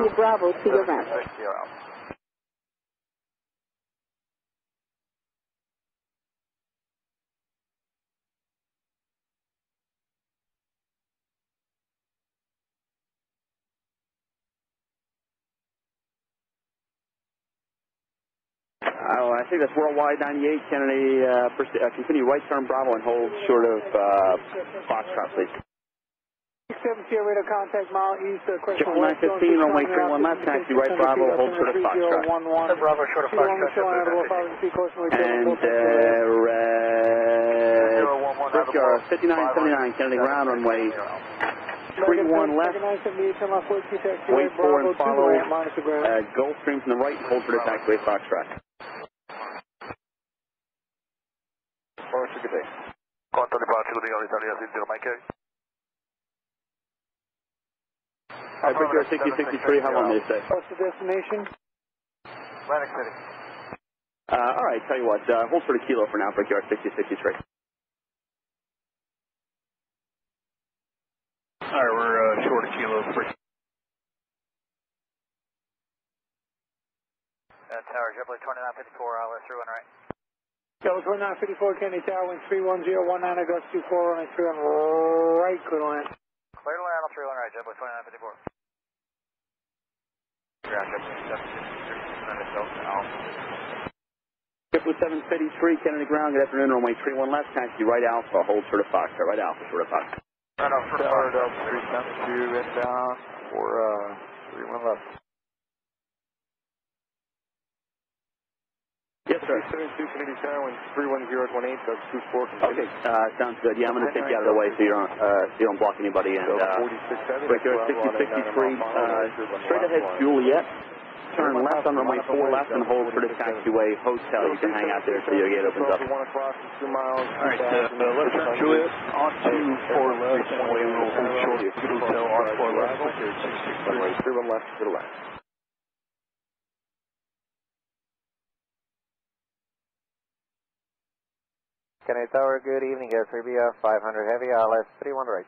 Kennedy Bravo to your ramp. I think that's worldwide 98, Kennedy, continue right turn Bravo and hold short of Foxtrot, please. 7 Sierra radar contact mile east, Triple 915, runway 31 left, taxi right Bravo, hold short of Foxtrot. Bravo, short of Foxtrot. And Brickyard 5979, Kennedy ground runway 31 left, wait for and follow Gulfstream from the right, hold for the taxiway Foxtrot. Forward to good day. Contact departure. Kilo Bingo Italia 60 Mike. Alright, Brickyard 6063, how long did it say? What's the destination? Atlantic City. Alright, tell you what, hold for the kilo for now, Brickyard 6063. Alright, we're short a kilo for... Tower, JetBlue 2954, hour through and right. Delta 2954, Kennedy Tower, wind 31019, gust 24, runway 3 on right, clear to land. Clear to land on 3 on right, JetBlue 2954. Ground JetBlue 753, JetBlue 753, Kennedy ground, good afternoon, runway 31 left, taxi right Alpha, hold for the Fox, right Alpha, short of Fox. Right on, Tower, Delta 372, inbound for 31 left. Yes, sir. 72 Kennedy Tower, wind 310 at 18, gust 24. Okay, sounds good. Yeah, I'm going to take you out of the way so you don't block anybody. And Brickyard 6063, straight ahead Juliet. Turn left on runway 4 left and hold for the taxiway hotel. You can hang out there till your gate opens up. 1 o'clock, 2 miles. Alright, left turn Juliet, on to 4 left, and we will hold short hotel on 4 left, Brickyard 663. 31 left to the left. Kennedy Tower, good evening, Air 3BF 500 Heavy, ILS 31 right.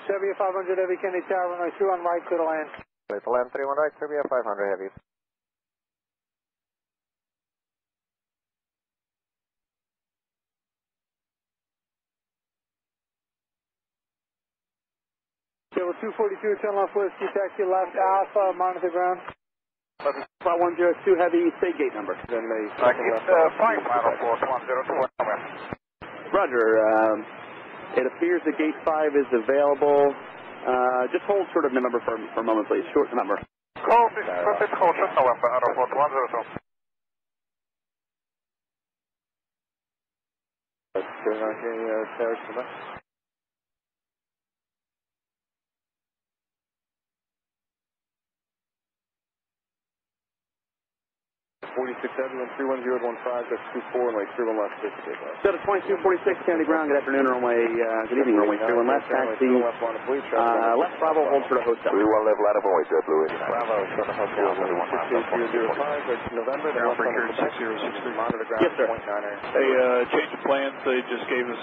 Serbia 500 Heavy, Kennedy Tower, runway 3 on right, clear to land. Clear to land 31 right, Serbia 500 Heavy. Delta 242, 10 left whiskey, taxi left, Alpha, monitor ground. 5102 Heavy, state gate number. Then they... It's 5 mile for 102. Roger, it appears that gate 5 is available. Just hold short of November for a moment, please. Short November. Call 6, hold short November, out of 102. Towers to the left. 46 Heavy, wind 310 at 15, gust 24, runway 31 left, 60 left. Set of 2246, Kennedy ground, good afternoon, runway, good evening, runway 31 left, taxi, left Bravo, hold for the hotel. 31 left, line of voice, JetBlue 89. Bravo, short of hotel, 31 left. 6005, that's November, then left on the 6063. monitor ground, Yes, sir. Hey, change of plans, they just gave us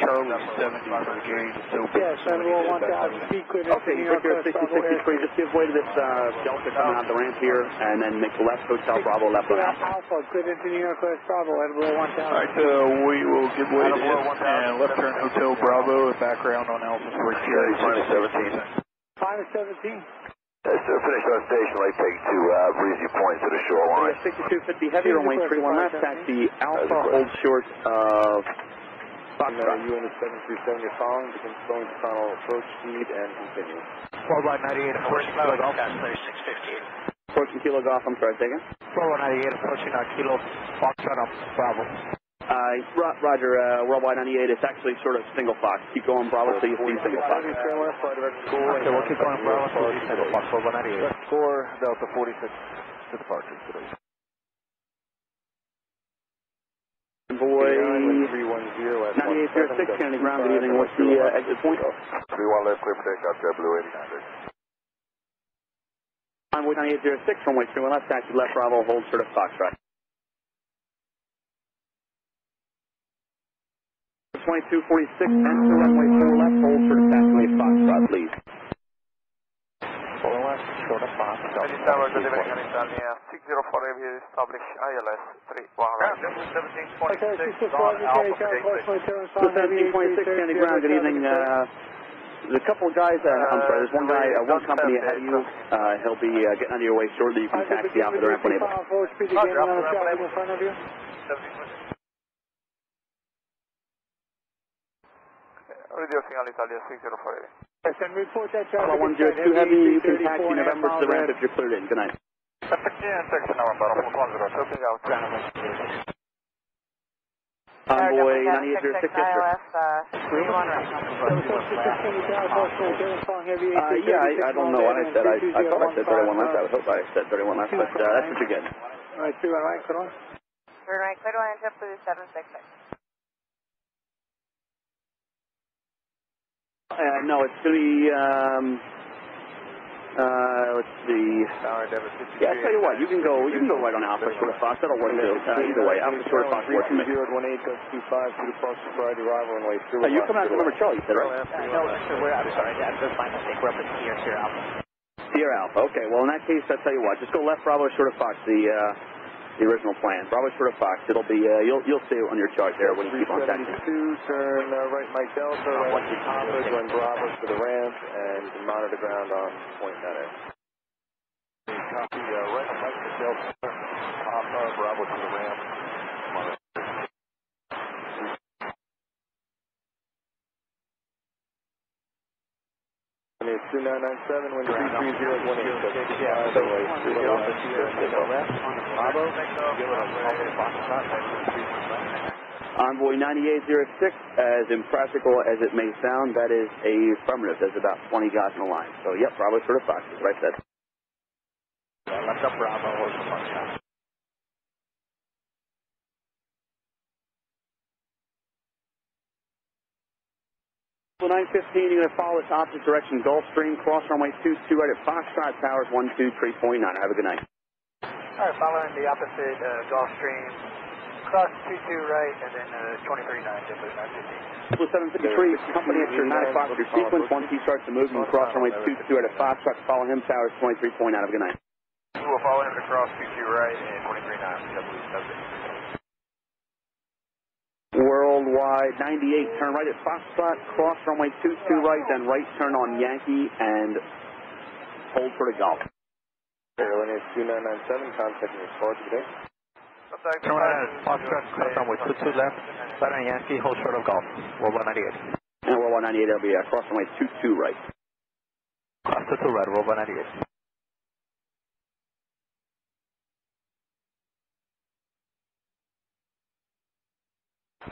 Charlie 70 for the gate. It's open. Yeah, Senator 1000, speed clear. Okay, Brickyard 6063, just give way to this Delta coming out the ramp here, and then make the left hotel, Bravo, left on Alpha. Alpha, clear into New York, West Bravo, at below 1000. Alright, we will give way to this, and left turn Hotel Bravo, and background on Alpha for Brickyard 17. Minus 17. Finish on station, like take to Breezy Point to the shoreline. 6250 Heavy, runway 31 left, taxi Alpha, hold short of Foxtrot. Unit 737, you're following, begin slowing to final approach speed and continue. 4198, approaching Kilo Golf, clear 658. Approaching Kilo Golf, I'm sorry, second. 4198, approaching Kilo Foxtrot up Bravo. Roger, Worldwide 98, it's actually sort of single Fox. Keep going Bravo so you see single Fox. Okay, we'll keep going Bravo so you see single Fox, 4198. Score Delta 46 to departure today. Boy, 9806, Kennedy ground, good evening. What's the exit point? 31 left, clear for takeoff, JetBlue 89. Envoy 9806, runway 31 left, taxi left Bravo, hold short of Foxtrot. 2246, enter runway 4 left, hold short of taxiway Foxtrot, please. 4 left, short of Foxtrot. Tower, good evening, Italia 604 Heavy, establish ILS 31 right. 1726 on Alpha for 1726, Kennedy ground, good evening. There's a couple of guys, I'm sorry, there's one guy, one company ahead of you. He'll be getting out of your way shortly. You can taxi out to the ramp when able. Reducing Alitalia 604 Heavy. Yes, and report that traffic. 102 Heavy, you can taxi November to the ramp if you're cleared in. Good night. Section November, 102. Looking out. Envoy 9806, yes, sir. Yeah, I don't know what I said. I thought I said 31 left. I would hope I said 31 left, but that's what you get. All right, 3 right, clear on. Turn right, clear to land, JetBlue 766. No, it's going to be, let's see. Yeah, I'll tell you what, you can go right on Alpha Short of Fox. That'll work too. Either way, Alpha Short of Fox works for me. 3018, gust 25, to departure Friday, arrival runway 2. You're coming out to November Charlie, you said, right? No, I'm sorry, that's my mistake. We're up at Sierra Alpha. Sierra Alpha, okay. Well, in that case, I'll tell you what, just go left Bravo Short of Fox, the original plan. Bravo Short of Fox, it'll be, you'll see it on your chart there when you keep on taxing. 372, turn right Mike Delta, right to Papa, join Bravo to the ramp, and monitor ground on point center. Copy, right Mike Delta, Papa, Bravo to the ramp, monitor. It's 2997, wind 33018. Envoy 9806, as impractical as it may sound, that is a affirmative. There's about 20 guys on the line. So, yep, Bravo Short of Fox is right there. Left up Bravo, hold for Fox. 915, you're going to follow this opposite direction, Gulfstream, cross runway 22 right at Foxtrot Towers 123.9. Have a good night. All right, following the opposite Gulfstream, cross 22 right, and then 23.9, JFK 753, company at your 9 o'clock for your sequence. Once he starts to move, you can cross runway 22 right at Foxtrot, follow him, Towers 23.9. Have a good night. We'll follow him to cross 22 right and 23.9. Worldwide 98, turn right at Foxtrot, cross runway 22 right, then right turn on Yankee, and hold for the Golf. Airline is 2997, contacting your squad today. Turn right at Foxtrot, cross runway 22 left, right on Yankee, hold short of Golf, Worldwide 98. And Worldwide 98, that'll be cross runway 22 right. Cross 22 right, Worldwide 98.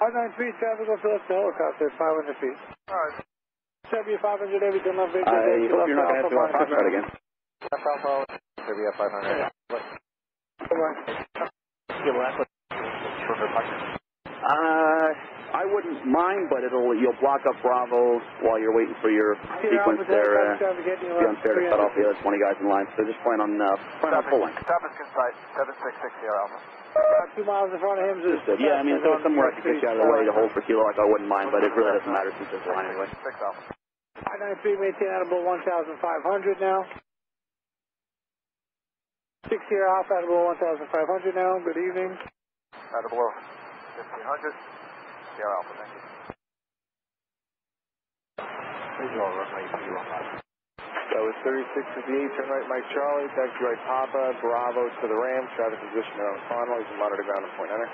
593 traffic on Phillips helicopter, 500 feet. Alright. 7500, everything on Victor. I hope you're not going to have to go on Foxtrot again. That's Alpha, Serbia 500. I wouldn't mind, but you'll block up Bravo while you're waiting for your sequence there. It'd be unfair to cut off the other 20 guys in line, so just plan on full line. Stop is concise, 766 Sierra Alpha. About 2 miles in front of him. Yeah, I mean, if there was somewhere I could get you out of the way to hold for kilo, I wouldn't mind, but it really doesn't matter since it's a line anyway. 6 Alpha. 593, maintain Edible 1,500 now. 6 Sierra Alpha, Edible 1,500 now. Good evening. Edible 1,500. Sierra Alpha, thank you. Visual runway 315. That was 3658, turn right Mike Charlie, taxi right Papa, Bravo to the ramp, traffic position on finalize and monitor ground on point enter.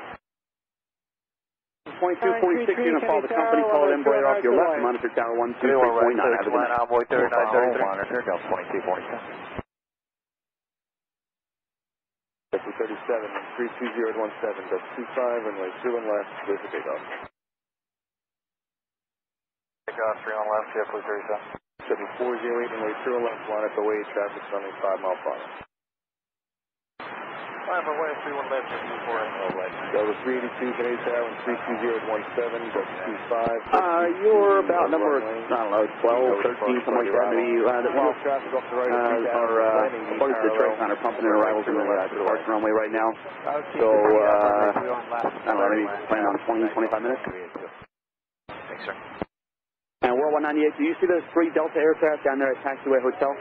2246, you're going to follow the company, follow them, Embraer off your left, monitor tower 123.9. Have a good night. Envoy 3933. Monitor, Golf 2247. 37, 32017, that's 25, runway 2 and left, clear for takeoff. Takeoff 3 on left, JFK 37. 7408, runway 2 and left, line up away, traffic running 5 mile per hour. 5 away, 31 left, 24 right. That was 382, Canadian Tower, and 32017, that's 25. You're about number, I don't know, 12, 13, something like that. Maybe, traffic off the right our buddies the trade are pumping in arrivals in the departure runway right now. So, I don't know, maybe plan on 20, 25 minutes. Thanks, sir. And World 198, do you see those 3 Delta aircraft down there at Taxiway Hotel?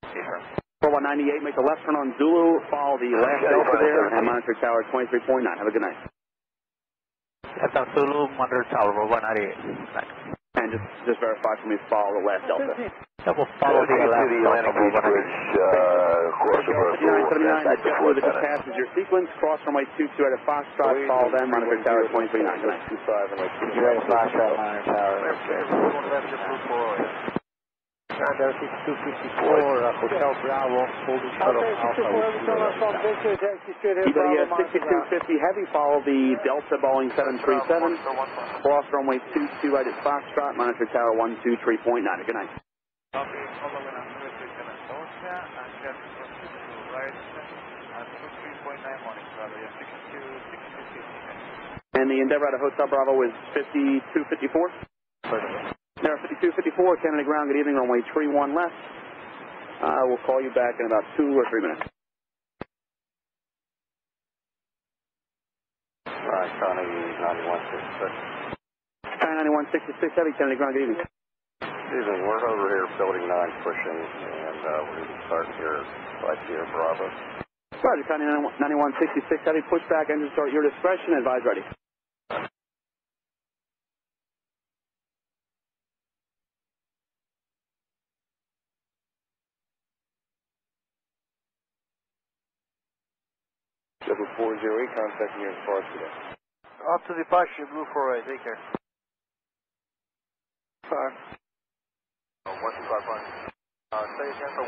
Yes, sir. World 198, make a left turn on Zulu, follow the last Delta there, and monitor tower 23.9. Have a good night. Left on Zulu, monitor tower, World 198. And just verify for me, follow the last Delta. We'll follow the last Delta, World 5979, the JetBlue that just passes your sequence, cross runway 22 at a Foxtrot, follow them, monitor tower 23.9. Good night. 25 and like 2 Ready Foxtrot, monitor tower. There 6254, Hotel Bravo, holding shuttle Alpha. Anybody 6250 heavy, follow the Delta Boeing 737, cross runway 22 right at Foxtrot, monitor tower 123.9. Good night. And the Endeavor out of Hotel Bravo is 5254? There, 5254, Canada ground, good evening, runway 31 left. We'll call you back in about 2 or 3 minutes. Connie 9166. Connie 9166, heavy, Canada ground, good evening. Good evening, we're over here, building 9 pushing, and we're going to start here, right here, Bravo. Roger, Connie 9166, heavy, push back, engine start, your discretion, advise ready. Level 408, contacting you as far as today. Up to departure, blue 48, take care. 125 say again for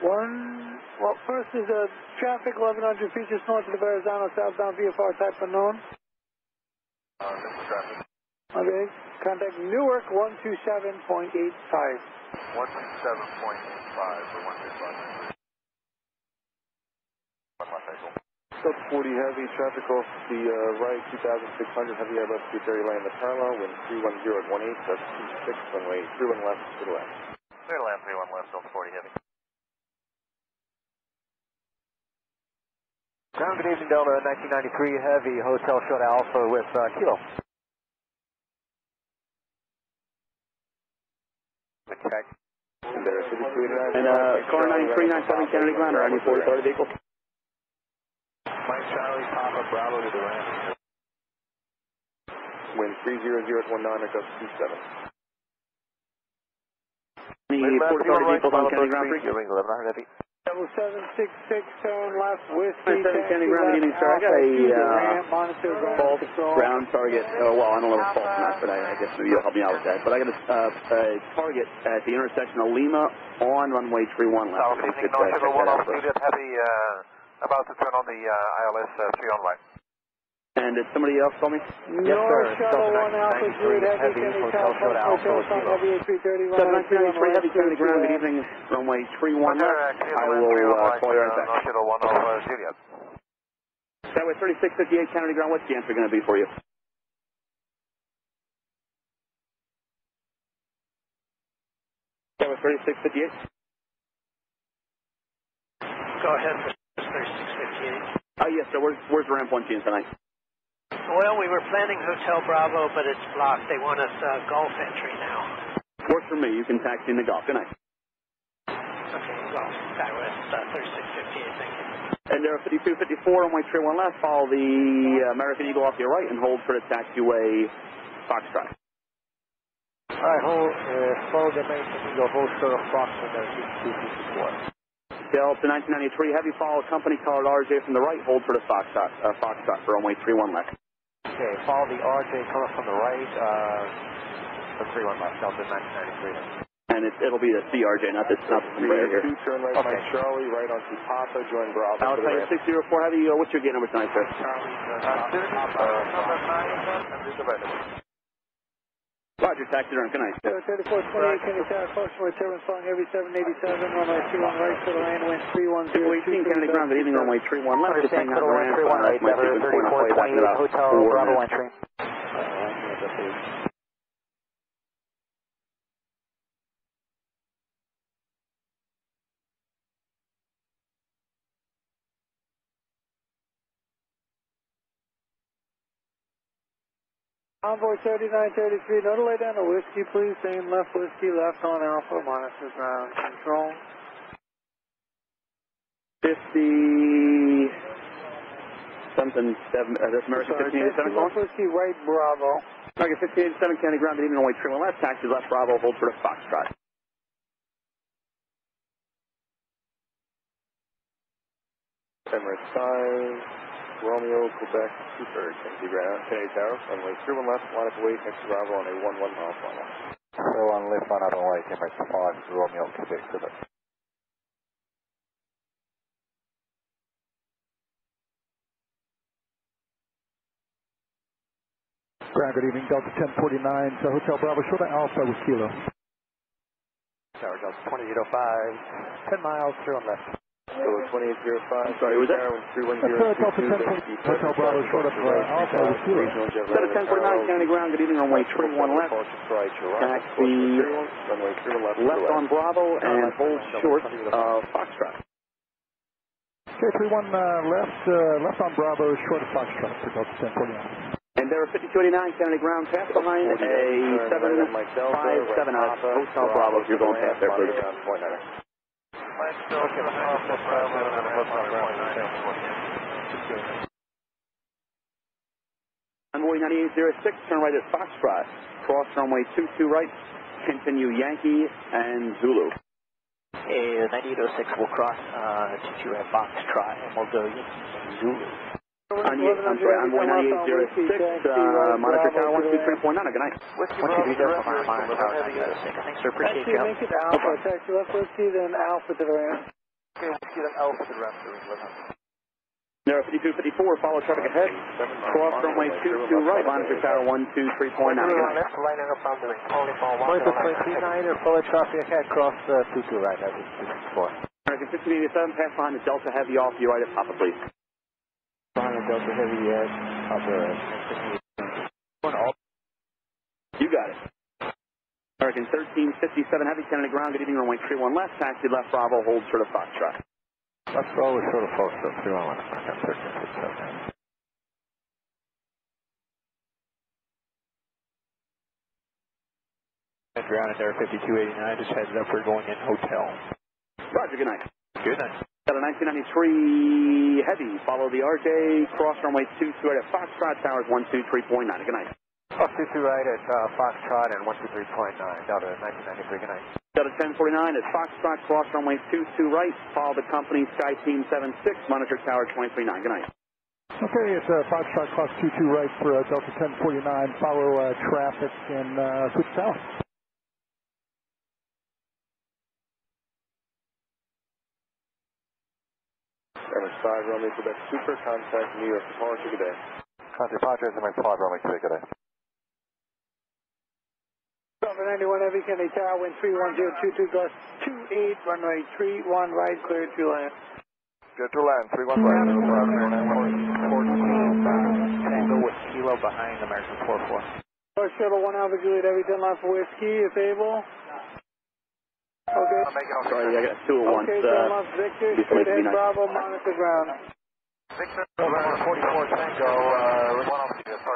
12593. Well, first is a traffic 1100 feet just north of the Verrazano, southbound VFR type unknown. This is traffic. Okay, contact Newark 127.85. 127.85 for 12593. Sub 40 heavy, traffic off the right, 2600 heavy Airbus 230 land the parallel, wind 310 at 18, that's 26, runway 31 left to the left. Clear to land 31 left, Sub 40 heavy. Ground, good evening, Delta 1993 heavy, Hotel Short Alpha with Kilo. Good check. And there, 5389. And car 9397, Canada ground, or any 4030 vehicle. Mike Charlie, Papa, Bravo to the ramp. Wind 300 at 19, Augusta 27. Any 4030 vehicles on Canada ground, free? 1100 heavy. Level 766, turn left, whiskey, Canada ground, good evening, sir. I got a false ground target. Well, I don't know if it's false or not, but I guess maybe you'll help me out with that. But I got a target at the intersection of Lima on runway 31 left. Good evening, no shuttle 1 off, Juliet heavy, about to turn on the ILS 3 on right. And did somebody else call me? Yes, sir. Shuttle 1 Alpha, Juliet heavy, Hotel Short Alpha, heavy 330, 793 heavy, Canada ground, good evening, runway 31 left. I will call you right back. No shuttle 1 off, Juliet. That way 3658 Canada ground, what's the answer going to be for you? That was 3658. Go ahead for 3658. Yes, sir. Where's ramp 1 team tonight? Well, we were planning Hotel Bravo, but it's blocked. They want us Gulf entry now. Works for me. You can taxi in the Gulf. Good night. Okay, Gulf. Skywest 3658, thank you. And there, 5254 on my 31 left. Follow the American Eagle off your right and hold for the taxiway Foxtrot. All right, hold, follow the American Eagle, hold short of Fox and then 5254. Delta 1993 heavy, follow company colored RJ from the right, hold for the Foxtrot for runway 31 left. Okay, follow the RJ color from the right, the 31 left, Delta 1993. And it'll be the CRJ, not the Embraer here. 2 turn right, Mike Charlie, right onto Papa, join Bravo. Alpha 604 heavy, what's your gate number tonight, sir? Roger, taxi turn, good night. 3428, Kennedy Tower, Foxtrot, return following every 787, runway 31 right to the land, wind 310. 218, Kennedy ground, good evening, runway 31 left, just hang out the ramp. Hotel Bravo entry. Envoy 3933, no delay down to whiskey, please. Same left whiskey, left on Alpha, monitor ground control. 50 something 7, that's American 1587 calling? Left whiskey, right Bravo. American 1587, Canada ground, good evening, runway 31 left, taxi left Bravo, hold for the Foxtrot. Emirates 5. Romeo, Quebec, 2-3rd, Kennedy ground, Kennedy Tower, runway 31 left, line up away, next to Bravo on a 11 mile final. So on left, line up away, Emirates 5, Romeo, Quebec, Quebec. Ground, good evening, Delta 1049, to Hotel Bravo, short Alpha with Kilo. Tower Delta 2005, 10 miles, 3 on left. So 2805. Sorry, was that? That's Delta 10 Hotel Bravo short of Alpha with Kilo. Set of 1049, County Ground, good evening, runway 31 left. Taxi left on Bravo and hold short of Foxtrot. Okay, 31 left on Bravo, short of Foxtrot for Delta 1049. And there are 5289, County Ground, pass behind a 757 out of Hotel Bravo if you're going past there, please. Runway 9806, turn right at Foxtrot. Cross runway 22 right, continue Yankee and Zulu. 9806 will cross 22 at Foxtrot, and we'll go Zulu. Runway 9806, monitor tower 123.9, good night. Whiskey Delta monitor tower 9806. Thanks, sir, appreciate you. Make it Alpha, taxi left whiskey, then Alpha to the ramp. Okay, whiskey, then Alpha to the ramp. There are 5254, follow traffic ahead. Cross runway 22 right, monitor tower 123.9, good night. Lining up on the only for one. Monitor 29 or follow traffic ahead, cross 22 right, that is 64. American 1587, pass behind the Delta Heavy off you right at Papa, please. Behind the Delta Heavy, upper. You got it. American 1357 Heavy, Canada Ground, good evening, runway 31 left, taxi left Bravo, hold short of Foxtrot. Let's go with short of Foxtrot, 31 left, American 1357. Ground at there 5289, just headed up, we're going in hotel. Roger, good night. Good night. Got a 1993 Heavy, follow the RJ, cross runway 22 right at Foxtrot, towers 123.9, good night. Cross 22 right at Foxtrot and 123.9, Delta 1993, good night. Delta 1049 at Foxtrot, cross runway 22 right, follow the company Sky Team 76, monitor tower 239, good night. Okay, it's Foxtrot, cross 22 right for Delta 1049, follow traffic in Switch Tower. 5 Romeo Quebec Super, contact New York departure, good day. Contact Padres and 5 Romeo Quebec, good day. Delta 91 Heavy, Kennedy Tower, wind 31022, gust 28, runway 31 right, clear to land. Clear to land, 31 right, 14, Tango with Kilo behind American 44. North Shuttle 1 Alpha Juliet Heavy, 10 left for whiskey, if able. Okay. Sorry, I got 2 at once. Okay, Victor, straight ahead, Bravo, monitor ground. Victor, 44 Tango, sorry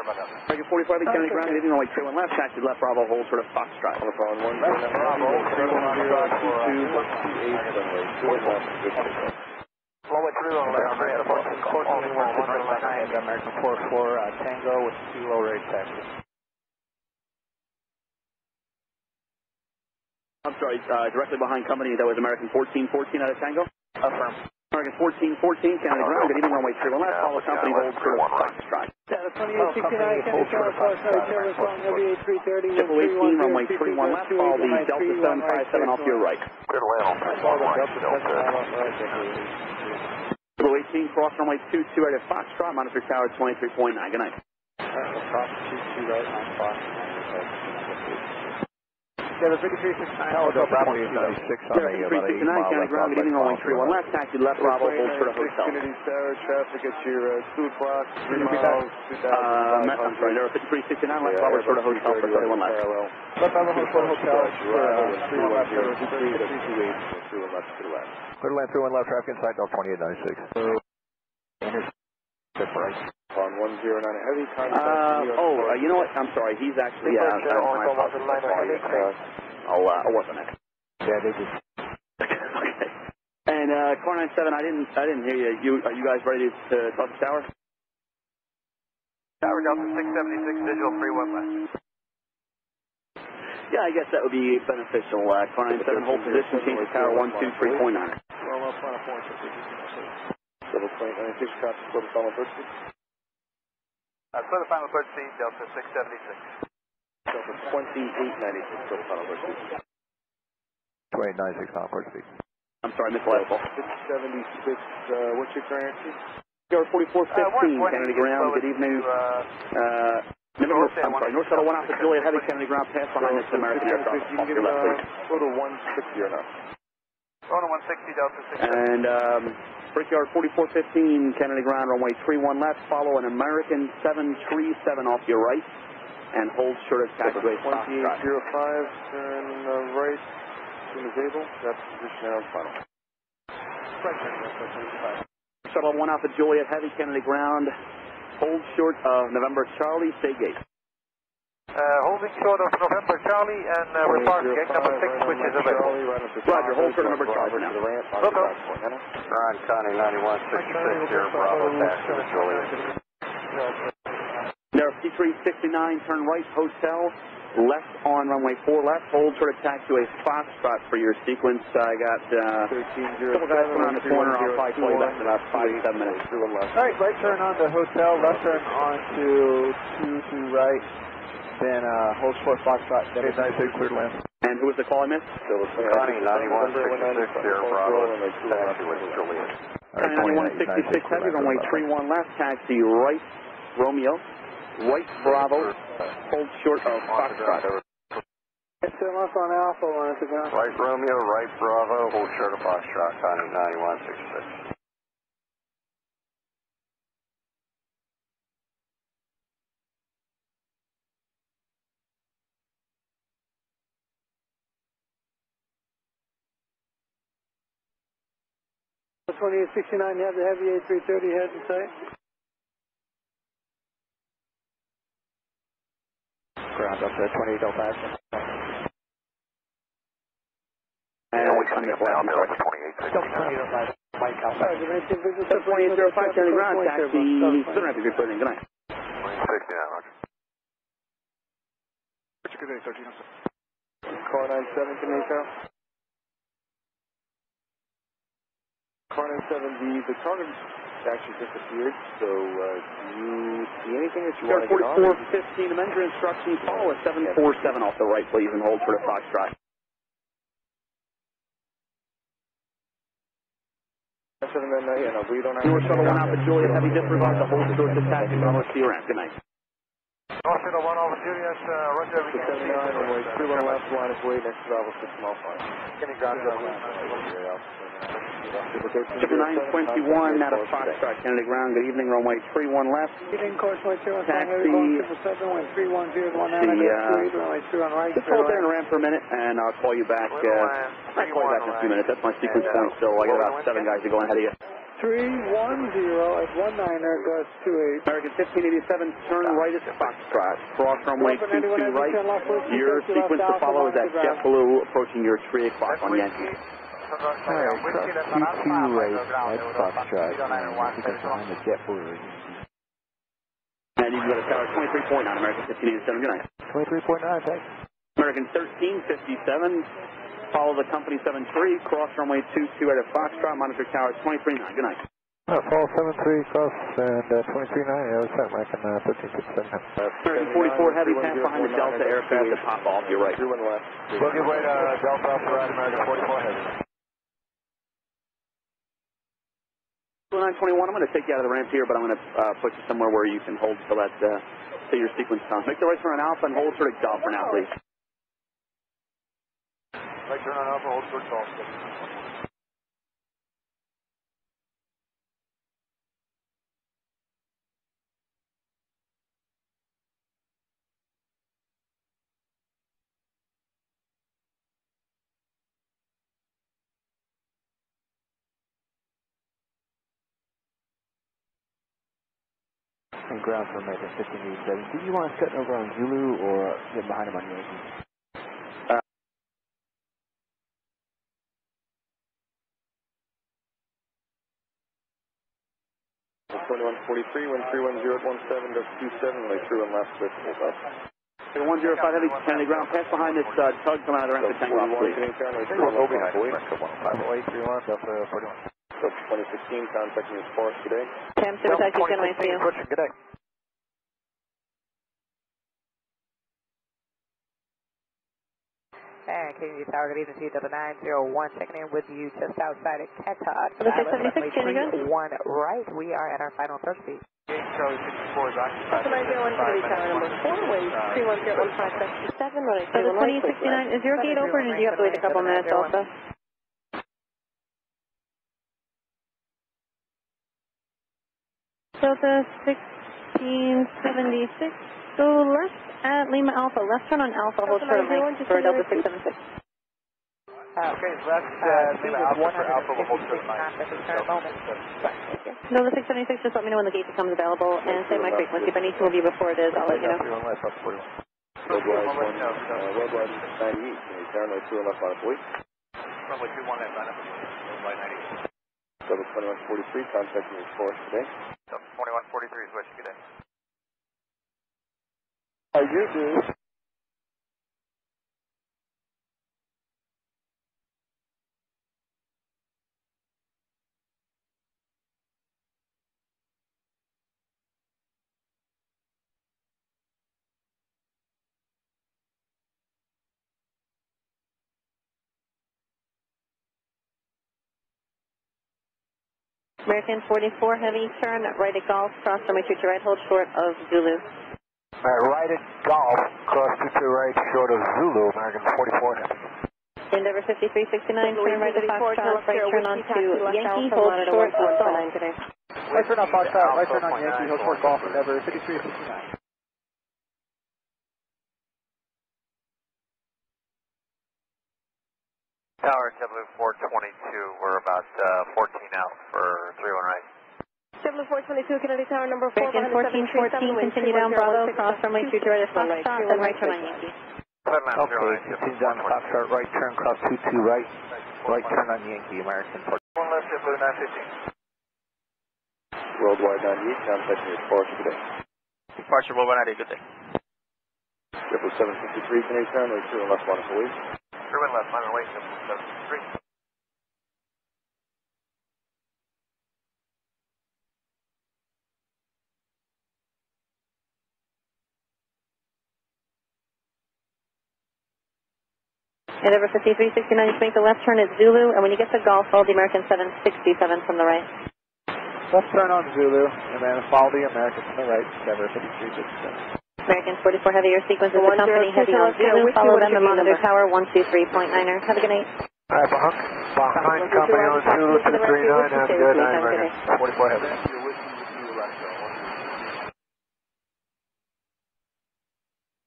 about that. American 45, Kennedy Ground, heading runway 31 left, taxi left Bravo, hold short of Foxtrot. On the phone, 1 left, Bravo, 310, Slow it through on left, American 44 Tango with Kilo rate taxi. I'm sorry, directly behind company, that was American 1414 out of Tango? Affirm. American 1414, Canada Ground, good evening, runway 31 left, follow company, hold short of Foxtrot. Delta 2869, Kennedy Tower, cross service long Heavy 8330, Triple 18, runway 31 left, follow the Delta 757 off your right. Clear to land on 31 right, Triple 18, cross runway 22 right at Foxtrot, monitor tower 23.9, good night. Cross 22 right on Foxtrot. Yeah, the 5369, Delta Bravo 96 on the 5369, County Ground, good evening, runway 31 left, taxi left Bravo, hold short of hotel. Kennedy Tower, traffic at your food block, 3 miles, 2,000. I'm sorry, there are 5369 left Bravo, short of hotel for 31 left. Left Bravo, short of hotel, 31 left, 3 left. Clear to land 31 left, traffic inside, Delta 2896. On 109 Heavy, contact you know what, I'm sorry, he's actually, I'll work on that. Yeah, they just. Okay. And car 97, I didn't hear you. Are you guys ready to talk to Tower? Tower Delta 676, visual 31 left. Yeah, I guess that would be beneficial. Car 97, hold position, change to Tower 123.9. Double point 96, copy, for the final bird seat. For the final bird seat, Delta 676. Delta 2896, for the final bird seat. 2896 final bird seat. I'm sorry, Miss Level. 676, what's your current seat? Tower 4415, Kennedy Ground, good evening. North Shuttle 1 Alpha Juliet Heavy, Kennedy Ground, pass behind this American aircraft. You can get total 160 or not. Going to 160 Delta 6. And Brickyard 4415, Kennedy Ground, runway 31 left. Follow an American 737 off your right. And hold short of taxiway. 2805, turn right, as soon as able. That's position now final. Shuttle 1 Alpha Juliet, heavy Kennedy Ground. Hold short of November Charlie, stay gate. Holding short of November Charlie, and we're parked gate number 6, which is available. Roger, hold short of November Charlie now. Ron Connie 9166 here, Bravo, taxi to Juliet. There, P369, turn right, hotel, left on runway 4 left, hold short of taxiway Foxtrot for your sequence. I got a couple guys coming around the corner, I'll probably call you back in about 5 to 7 minutes. All right, right turn on to hotel, left turn on to right, then hold short Foxtrot, then it's nice and clear to land. And who was the call I missed? Connie 9166 here, Bravo, taxi with Juliet. Connie 9166 heavy, runway 31 left, taxi right, Romeo. Right Bravo, hold short of Foxtrot. Still up on Alpha, wanted to go. Right Romeo, right Bravo, hold short of Foxtrot, Connie 9166. The 2869, you have the heavy A330 head in sight. Ground up to 2805. And we're coming up down to 2805. Mike Alpha. 2805, turning ground, taxi, Southern Rapids, reporting, good night. 69, Roger. Good day, 13. Car 97, can you tell? Car 97, the target actually disappeared, so do you see anything that you want to get on? 4415, amend your instructions, follow a 747 off the right, please, and hold for the Foxtrot. North Shuttle 1 Alpha Juliet, heavy disregard to hold short to taxi, I'll see you around, good night. North Shuttle 1 Alpha Juliet, Roger, we can see you. 79, runway 31 left, line of way, next to Bravo 6 mile 5. Getting ground level. Chipper 921 out of Foxtrot, Kennedy Ground. Good evening, runway 31 left. Evening, course 121, Taxi. 777, 310, 19, runway 2 on right. Just hold there and ramp for a minute, and I'll call you back. I'll call you back in a few minutes. That's my sequence point, so I got about 7 guys going ahead of you. 310 at 19er, goes 28. American 1587, turn right at Foxtrot. Cross runway 22 right. Your sequence to follow is at JetBlue, approaching your 3 o'clock on Yankee. Alright, cross 22 right at Foxtrot. Sequence behind the JetBlue. And you can go to tower 23.9, American 1587, good night. 23.9, thanks. American 1357, follow the company 73, cross runway 22 out of Foxtrot, monitor tower 23.9, good night. Fall 73, cross, and 23.9, yeah, that's that, American 1357. American 44 heavy, pass behind the Delta aircraft to pop off your right. Boogie way to Delta off the right, American 44 heavy. 921, I'm going to take you out of the ramp here, but I'm going to put you somewhere where you can hold till that, till your sequence comes. Make the right turn on Alpha and hold short of Golf for now, please. Right turn on Alpha, hold short Golf. And ground for American 1587. Did you want to set over on Zulu or get behind him on Yankee? 2143, 1310 at 17, goes 27, way through and left with up. 105 heavy, Kennedy Ground, pass behind this tug coming out of the ramp to tank off, please. 2016, contacting his force today. Cam, Super Taxi, good night for you. Good day. And KD Tower, good evening to you, Delta 901, checking in with you just outside of Qatar. 76, Kennedy Ground. 1 right, we are at our final third speed. Charlie 64 is occupied. Delta 901, Kennedy Tower number 4, way 3101567, running 2169. Is your gate open or do you have to wait a couple minutes also? Delta 1676, go left at Lima Alpha. Left turn on Alpha, hold short of link for Delta 676. Okay, left Lima Alpha for Alpha, we'll hold short of Delta 676, just let me know when the gate becomes available and say my frequency. If I need to move you before it is, I'll let you know. Roadwise 98, can you turn right through and left on a police? Runway 21 left, line up, runway 98. Double 2143, contacting your force today. 2143 is what you get in. You do. American 44 heavy, turn right at Golf, cross runway 22 right, hold short of Zulu. Right at Golf, cross 22 right, short of Zulu, American 44 heavy. Endeavor 5369, turn right at Foxtrot, right turn on to Yankee, hold short of Golf. Right turn on Foxtrot, right turn on Yankee, hold short Golf, Endeavor 5369. Tower W422, we're about 14 out for 31 right. W422, Kennedy Tower number 4. American 1414, continue down Bravo, cross runway 22 right at Foxtrot, then right turn on Yankee. Okay, continue down Foxtrot, right turn, cross 22 right, right turn on Yankee, American 41. One left, JetBlue 915. Worldwide 98, contacting your force today. Departure Worldwide 98, good day. Triple 753, can you turn right through and left on a police? Through and left, line away, 753. Endeavor 5369, just make the left turn at Zulu, and when you get to Golf, follow the American 767 from the right. Left turn on Zulu, and then follow the American from the right, Endeavor 5367. American 44 heavy, your sequence is the company heavy on Zulu, follow them at Monitor Tower 123.9er. Have a good night. Alright, behind company on Zulu 239, have a good night, American 44 heavy.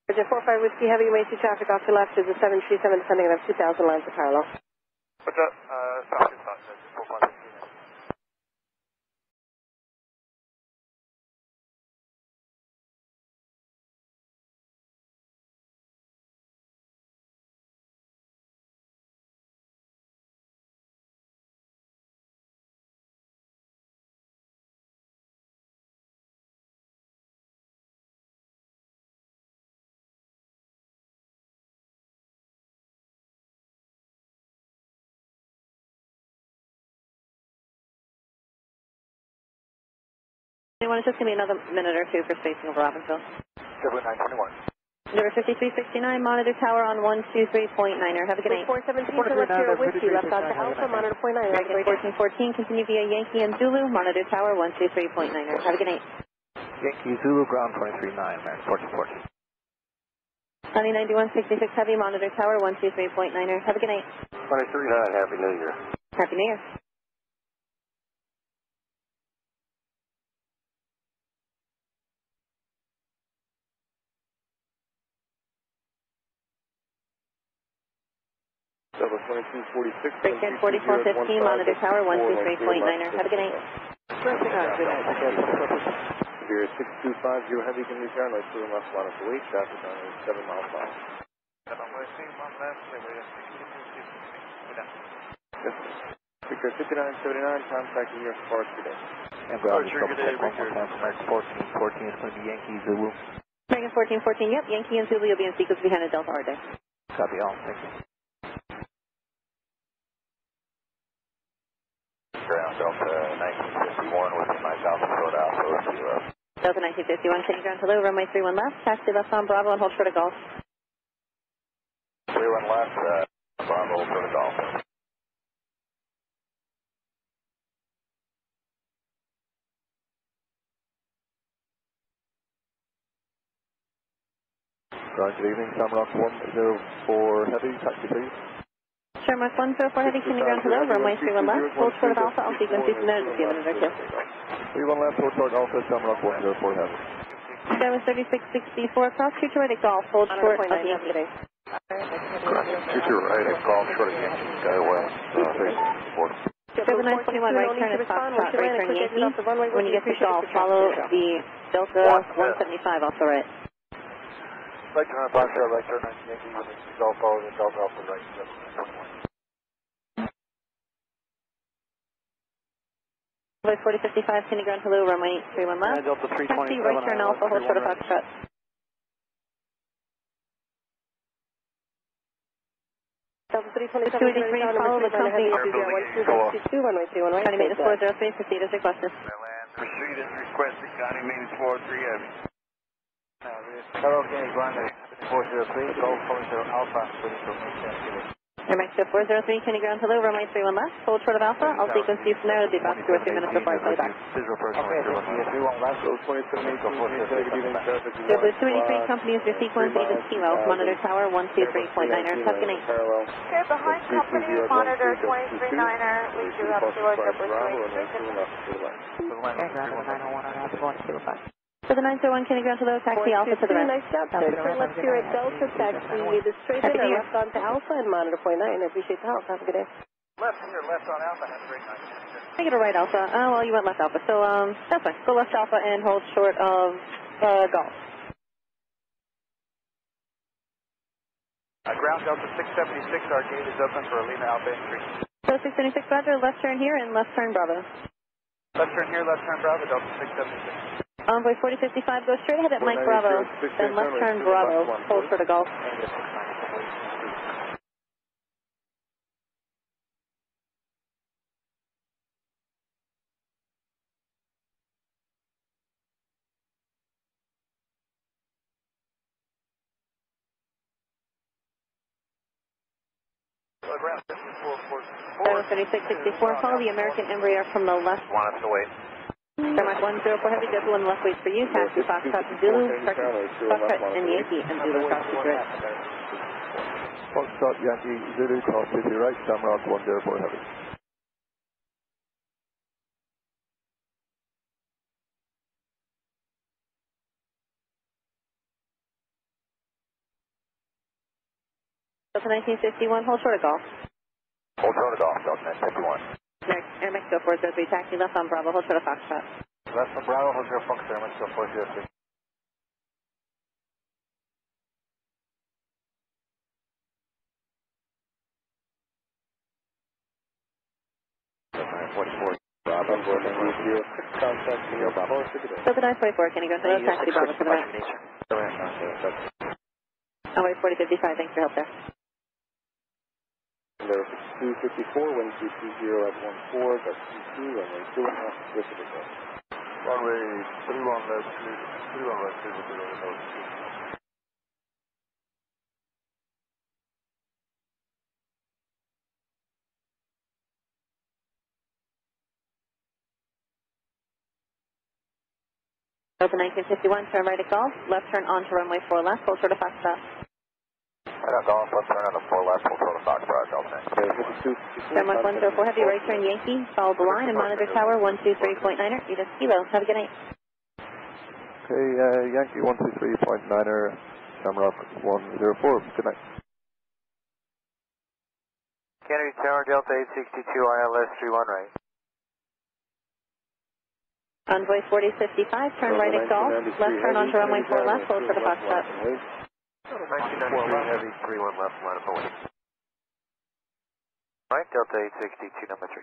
Roger, 45 Whiskey Heavy, Macy traffic off to left is a 737 descending at 2,000 lines of parallel. What's up? Falcon, 45. Anyone, it's just going to be another minute or two for spacing over Robbinsville. JetBlue 921. Endeavor 5369, Monitor Tower on 123.9er. Have a good night. 417 to left here, Whiskey, left out to Alpha, Monitor .9. American 1414, continue via Yankee and Zulu, Monitor Tower 123.9er. Have a good night. Yankee Zulu, ground 23.9, American 1414. Sunny 9166 heavy, Monitor Tower 123.9er. Have a good night. 23.9, Happy New Year. Happy New Year. Double 2246. Breakdown 4415, Monitor Tower 123.9er. Have a good night. Here 6250 heavy, can you turn right through and left on a police, traffic on 7 miles per hour. Victor 5979, contacting your force today. And Bravo, just double check one more time for American 1414, it's going to be Yankee Zulu. American 1414, yep, Yankee and Zulu, you'll be in sequence behind a Delta Hard Day. Copy all, thank you. Ground Delta 1951 within my South Florida Alpha 0. Delta 1951, can you ground to low, runway 31 left, taxi left on Bravo and hold short of Golf. 31 left, Bravo, hold short of Golf. Good evening, Samrock 104 heavy, taxi please. Sure, Mark 104 Heavy, can you ground hello, runway 31 left, hold short of Alpha, I'll sequence you from there to see a minute or two. 31 left, hold short Alpha, Shamrock 104 Heavy. Skyline 3664, cross 2 to right at Golf, hold short of Yankee. Cross 2 to right at Golf, short of Yankee, Skywest, facing board. 7921, right turn at Foxtrot, right turn Yankee. When you get to Golf, follow the Delta 175, also right. Right turn on Foxtrot, right turn on Yankee, Golf, follow the Delta Alpha right, 21. 4055, can you ground hello, runway 31 left. Delta 327, taxi, right turn Alpha, hold short of Foxtrot. Delta 327, 283, follow the company. runway 31 right. County maintenance 403, proceed as requested. Proceed as requested, County maintenance 403 Heavy. Hello, Kenny, Grande, 403, Golf, Alpha, Airmax 403, can you ground hello, runway 31 left, hold short of Alpha, I'll sequence you from there, it'll be about 2 or 3 minutes before I play back. Delta 283, company is your sequence, agent Kilo, monitor tower 123.9er, have a good night. Okay, behind company, monitor 239er, we do have Kilo, Double 283. Okay, ground at 901 on Alpha, going to 205. For the 901, can you ground hello, taxi Alpha to the right. Nice job, sir. Turn left here at Delta, taxi either straight in or left onto Alpha and monitor .9. I appreciate the help. Have a good day. Left here, left on Alpha, have a great night. Take it to right Alpha. Oh, well, you went left Alpha, so, that's fine. Go left Alpha and hold short of, Golf. Ground Delta 676, our gate is open for Lima Alpha entry. So 676 Roger, left turn here and left turn Bravo. Left turn here, left turn Bravo, Delta 676. Envoy 4055, go straight ahead at Mike Bravo, then left turn Bravo, hold short of Golf. Ground 7664, follow the American Embraer from the left. Want us to wait. Mark 104 Heavy, Delta 1 left waits for you, taxi Foxtrot Zulu, Foxtrot and Yankee, and Zulu cross to right. Foxtrot, Yankee, Zulu, cross to right, Shamrock 104 Heavy. Delta 1951, hold short of Golf. Hold short of Golf, Delta 951. Air Mexico 403, taxi left on Bravo, hold short of Foxtrot. Left on Bravo, hold short of Foxtrot, Air Mexico 403. Delta 944, can you go to the taxi Bravo to the right? Envoy 4055, thanks for your help there. 254, wind 220 at 14, that's 22, runway 2 and a half, Runway 31 left, 31 left, 2. Delta 1951, turn right at Golf, left turn onto runway 4 left, hold short of Foxtrot. Right on Golf, left turn on the 4 left, hold short of Foxtrot, Delta 951. Mark 104 Heavy, right turn Yankee, follow the line and monitor tower 123.9er, Edith Kilo, have a good night. Okay, Yankee 123.9er, Shamrock 104, good night. Kennedy Tower, Delta 862, ILS 31 right. Envoy 4055, turn right at Golf, left turn onto runway 4 left, hold short of Foxtrot. 1993 Heavy, 31 left, line up away. Right, Delta 862, number 3.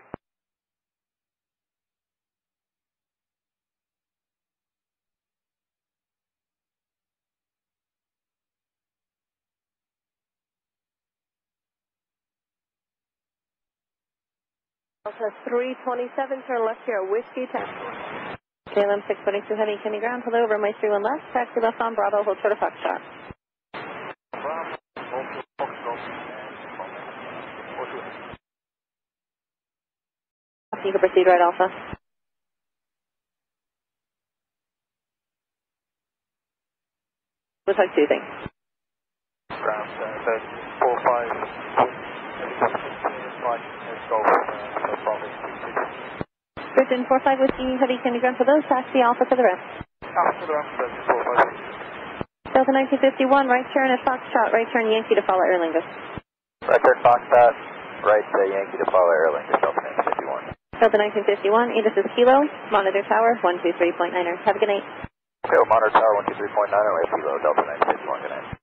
Delta 327, turn left here, Whiskey, taxi. KLM 642 Heavy, can you ground hello, runway 31 left, taxi left on Bravo, hold short of Foxtrot. You can proceed right Alpha. We'll talk to you, thanks. Ground, 45. Virgin 45 Whiskey Heavy, can you ground for those? Taxi Alpha for the rest. Alpha for the rest, Virgin 45. Delta 1951, right turn at Foxtrot, right turn Yankee to follow Aer Lingus. Right turn Foxtrot, right Yankee to follow Aer Lingus, Delta 1951. Delta 1951, ADS is Kilo, Monitor Tower 123.9er. Have a good night. Okay, well, Monitor Tower 123.9er, right Kilo, Delta 1951, good night.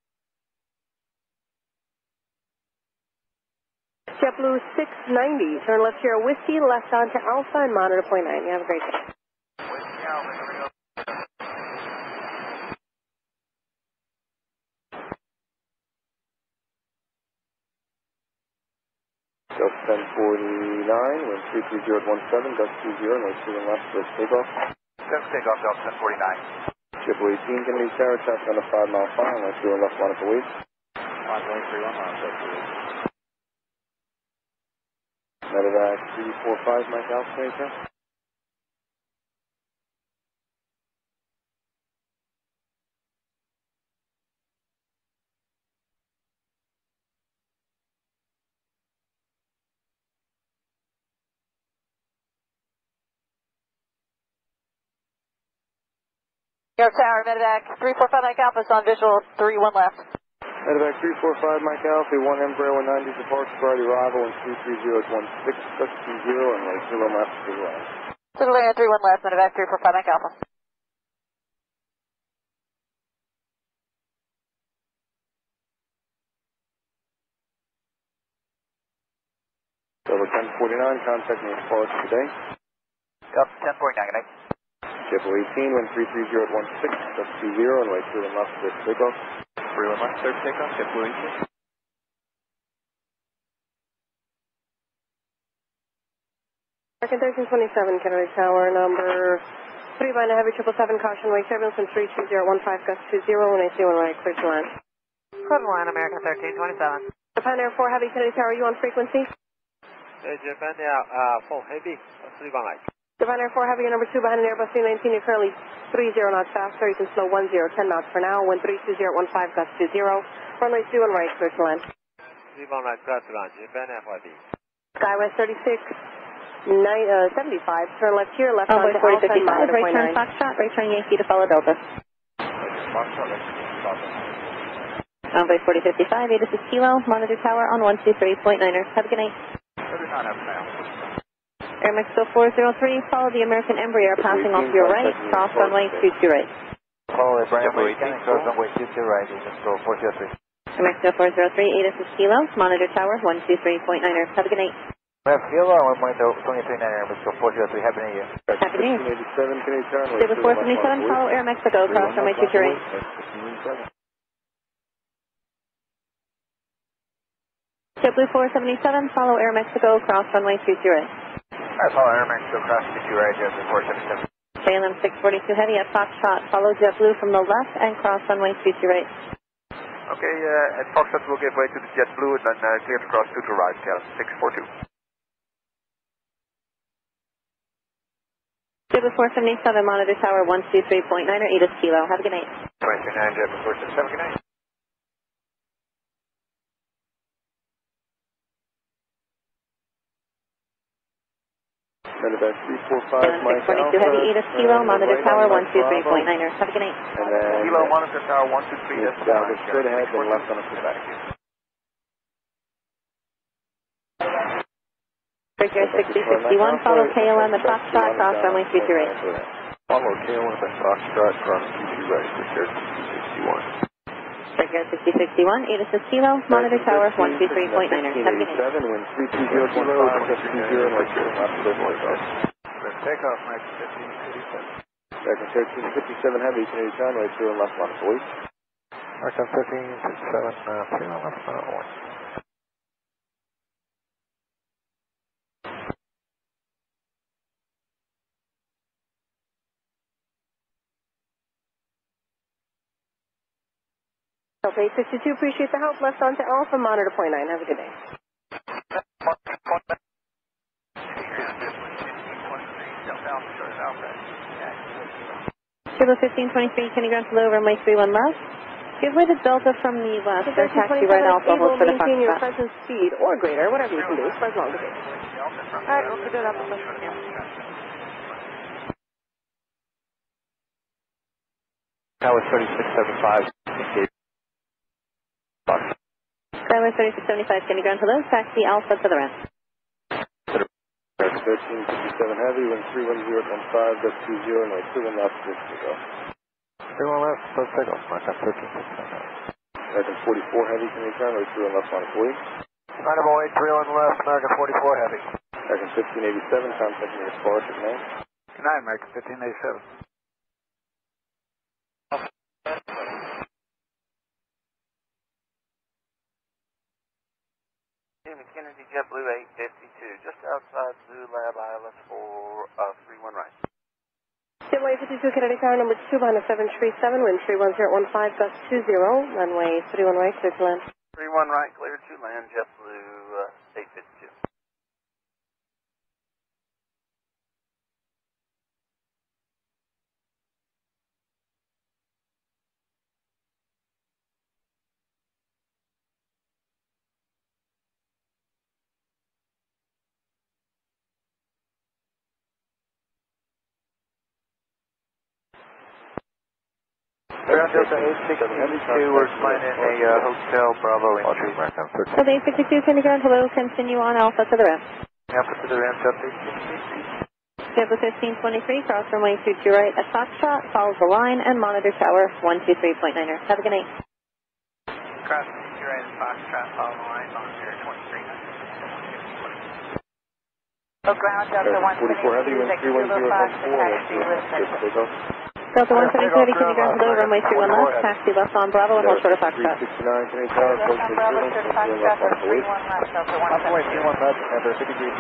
JetBlue 690, turn left here, Whiskey, left onto Alpha and Monitor .9. You have a great day. Whiskey Alpha, here we go. Delta 1049, wind 330 at 17, gust 20, right 2 left, first takeoff. First takeoff, Delta 1049. JetBlue 18, Kennedy Tower, traffic on a 5 mile file, right 2 left, Monica Wave. Runway 31 miles, JetBlue 18. Medevac 345, Mike Alpha, sir. Air Tower, Medevac 345 Mike Alpha is on visual, 31 left. Medevac 345, Mike Alpha, 1 Embraer 190 departure, priority arrival, and 330 at 16, gust 20, and right 0 left, 2 left. Civil Air 31 left, Medevac 345 Mike Alpha. Over 1049, contact me as far as today. Delta 1049, good night. JetBlue 18, wind 330 at 16, gust 20, and right 2 left, first takeoff. 31 left, third takeoff, JetBlue 18. American 1327, Kennedy Tower, number 3 by a heavy 777, caution wake turbulence and 32015, gust 20, and I see one right, clear to land. Clear to land, American 1327. Japan Air 4 Heavy, Kennedy Tower, you on frequency? Japan Air 4 Heavy, 3 by light. Japan Air 4 Heavy, number 2 behind an Airbus 319, you're currently 30 knots faster, you can slow 10, 10 knots for now, wind 32015, gust 20, runway 21 right, clear to land. 3 by light, clear to land, Japan Air 4 Heavy. Skywest 36. 75, turn left here, left Runway onto Alpha 4055, and Monitor right turn .9. Foxtrot, right turn Yankee to follow Delta. Foxtrot, Runway 4055, ADS is Kilo, Monitor Tower on 123.9er. Have a good night. 39 after now. Air Mexico 403, follow the American Embraer passing off your right, cross runway 22 right. Follow the runway 18, cross runway 22 right, Mexico 403. Air Mexico 403, ADS is Kilo, Monitor Tower 123.9er. Have a good night. We have Kilo and 123.9 Air Mexico 403, Happy New Year. Happy New Year. 87, Kennedy Tower, Silver 477, follow Air Mexico, cross runway 22 right. JetBlue 477, follow Air Mexico, cross runway 22 right. Alright, follow Air Mexico, cross 22 right, JetBlue 477. KLM 642 Heavy at Foxtrot, follow JetBlue from the left and cross runway 22 right. Okay, at Foxtrot we'll give way to the JetBlue and then clear to cross 2 to right, KLM 642. JetBlue 477, Monitor Tower 123.9er, ADS Kilo. Have a good night. 239, JetBlue 477, good night. Medevac 345, Mike Alpha. 642 Heavy, ADS Kilo, Monitor Tower 123.9er. Have a good night. And then Kilo, Monitor Tower 123, that's go straight ahead, then left on a pushback. Breaker 6061, follow KLM at Foxtrot, cross runway 22 right. Follow KLM at Foxtrot, cross 22 right, Breaker 6061. Breaker 6061, ADS is Kilo, Monitor Tower 123.9er. Have a good night. 7, wind 320 kilo, just 20, and right here, left to the Takeoff, Max 1587. American 1357 Heavy, Canadian Town, right 2 and left, Monica Wave. American 1357, 2 and left, Monica Wave. Okay, 62, appreciate the help. Left onto Alpha, Monitor .9. Have a good day. Kilo 1523, can you ground to low runway 31 left? Give way to Delta from the left, or taxi right Alpha, hold for the maintain your Foxtrot. present speed or greater, whatever you can do, as long as it is. Alright, we'll figure it out. Tower 3675, engage. Tower 3675, can you ground hello? Taxi Alpha to the ramp. 1357 heavy, wind 310.15, gust 20, runway 21 left, 6 to go. 31 left, first takeoff, mark on 1359. American 44 heavy, can you turn, runway 31 left on its way. Right away, 31 left, American 44 heavy. American 1587, contacting your spark at 9. Good night, American 1587. Jimmy Kennedy, JetBlue 852, just outside Blue Lab ILS 431 right. JetBlue 852, Kennedy Tower number 2, behind a 737, wind 310.15, gust 20, runway 31 right, clear to land. 31 right, clear to land, JetBlue 852. Ground Delta 862, we're flying in a Hotel Bravo entry. So the 862, can you ground hello? Continue on Alpha to the ramp. Alpha to the ramp, Delta 862. JetBlue 1523, cross runway 22 right at Foxtrot, follows the line and monitor tower 123.9er. Have a good night. Cross 22 right at Foxtrot, follow the line, monitor 23. Oh, ground Delta 122, 44 heavy, wind 310.4, taxi with Delta 122, can you ground hello? Runway 31 left, taxi left on Bravo and hold short of Foxtrot. 369, can you turn, approach to 0, left on its way. 31 left, and 50 degrees.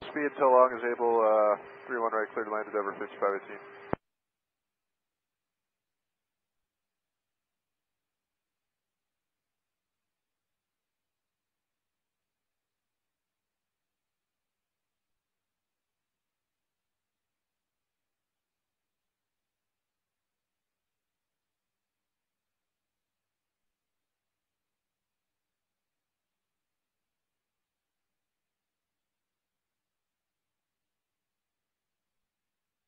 Speed until long is able, 31 right, clear to land at Denver 5518.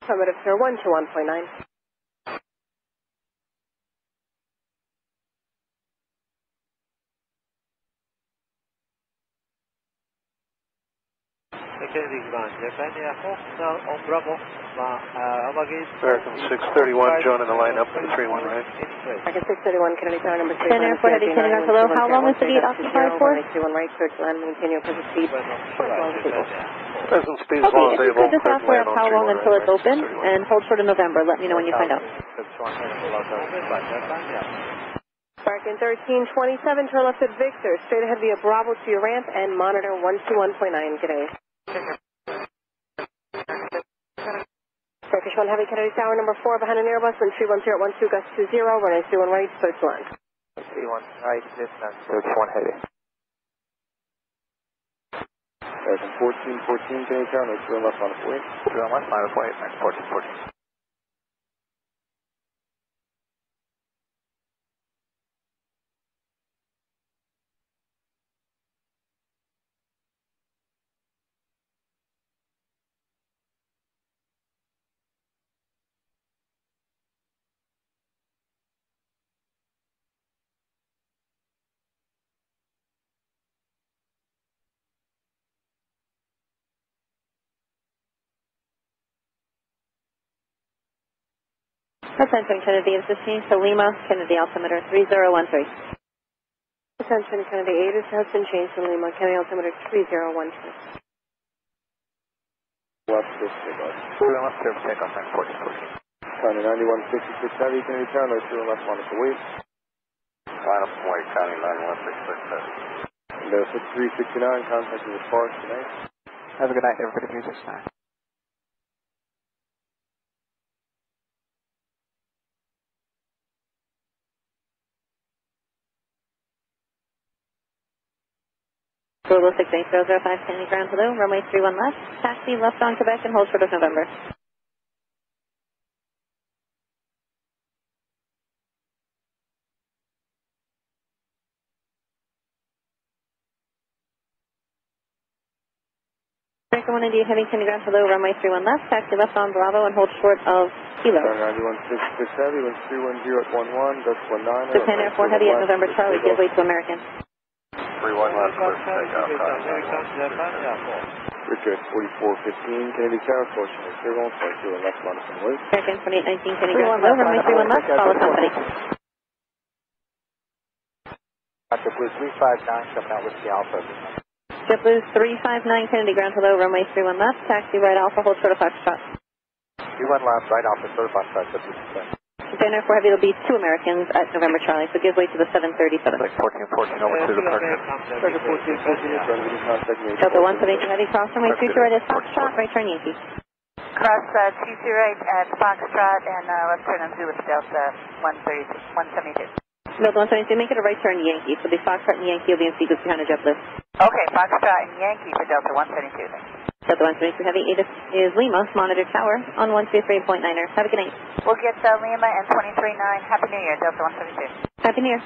Affirmative, sir, 121.9. Kennedy ground, on Bravo, American 631, joining the line up at 31 right. American 631, Kennedy Tower number 3. 10 Airport Heavy, can you ground hello? How long is the gate occupied for? 31 right, clear to land, maintain your present speed. Present speed as Okay, long as if you able. could just offer up how long until it's open, and hold short of November. Let me know when you find out. American 1327, turn left at Victor, straight ahead via Bravo to your ramp, and monitor 121.9. Good day. Turkish 1 Heavy, Kennedy Tower number 4, behind an Airbus, wind 310.12, gust 20, runway 31 right, clear to land. 31 right, distance, 31 heavy. American 1414, can you turn, runway 2 left on its way. 2 left, line of flight, 1414. Attention Kennedy is 15 to Lima, Kennedy altimeter 3013. Attention Kennedy 8 has been changed to Lima, Kennedy altimeter 3012. Left, takeoff. 2 left, service takeoff, 1414. County 9166 heavy, can you turn, runway 2 left on its way. Line up White County 9166 heavy. And 6369, contacting the spark tonight. Have a good night, everybody, 369. Global 68005, Kennedy ground hello, runway 31 left, taxi left on Quebec and hold short of November. American 1 India Heavy, Kennedy ground hello, runway 31 left, taxi left on Bravo and hold short of Kilo. Turn 916 Heavy, wind 310 at 11, Dutch 19er. Japan Air 4 Heavy at November Charlie, give way to American. 31 left, clear for takeoff. Richard 4415, Kennedy Tower, caution is 0, flight 0 left, minus on wait. American 2819, Kennedy ground hello, runway 31 left, follow company. JetBlue 359 coming out with the Alpha. JetBlue 359, Kennedy ground hello, runway 31 left, taxi right Alpha, hold short of Foxtrot. 31 left, right Alpha, certified side, JetBlue. Japan Air 4 Heavy will be 2 Americans at November Charlie, so give way to the 737. 1414 over to the departure. Delta 172 Heavy, cross runway 22 right at Foxtrot, right turn Yankee. Cross 22 right at Foxtrot and left turn on Zulu to Delta 172. Delta 172, make it a right turn Yankee, so the Foxtrot and Yankee will be in sequence behind the JetBlue. Okay, Foxtrot and Yankee for Delta 172. Delta 172 Heavy, ADS is Lima, monitor tower on 123.9er. Have a good night. We'll get Lima and 239. Happy New Year, Delta 172. Happy New Year.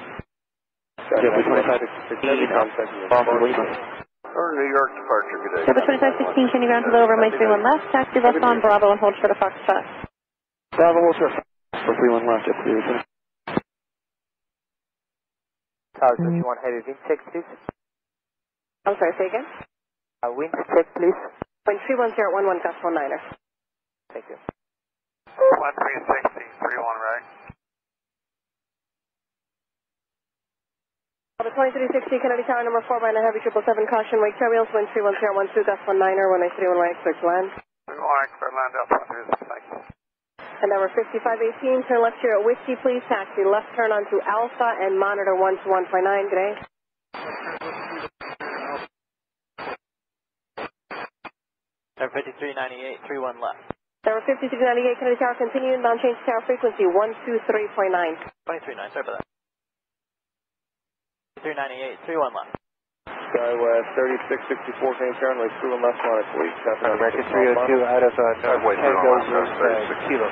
JetBlue 2516, Boston Lima. New York departure, good day. JetBlue 2516, Kennedy ground hello, runway 31 left, taxi left on Bravo and hold short of Foxtrot. Bravo, hold short for 31 left, JetBlue. Tower 51 Heavy, wind check please. I'm sorry, say again? Wind check please. Wind 310 at 11, gust 19er. Thank you. 1360, 31 right. Delta 2360, Kennedy Tower, number 4 by 9 Heavy, 777, caution, wake tailwheels, wind 310 12, gust 19er, 193 right, clear to land. 31 right, clear land up, thanks. And number 5518, turn left here at Whiskey, please, taxi left turn onto Alpha and monitor 1 to 1.9, good day. Number 5398, 31 left. Number 5698, Kennedy Tower, continue inbound, change tower frequency, 123.9. 239, sorry for that. 398, 31 left. Skywest 3664, Kennedy Tower, runway 31 left, minus wait. American 302 out of Tango Group, Kilo.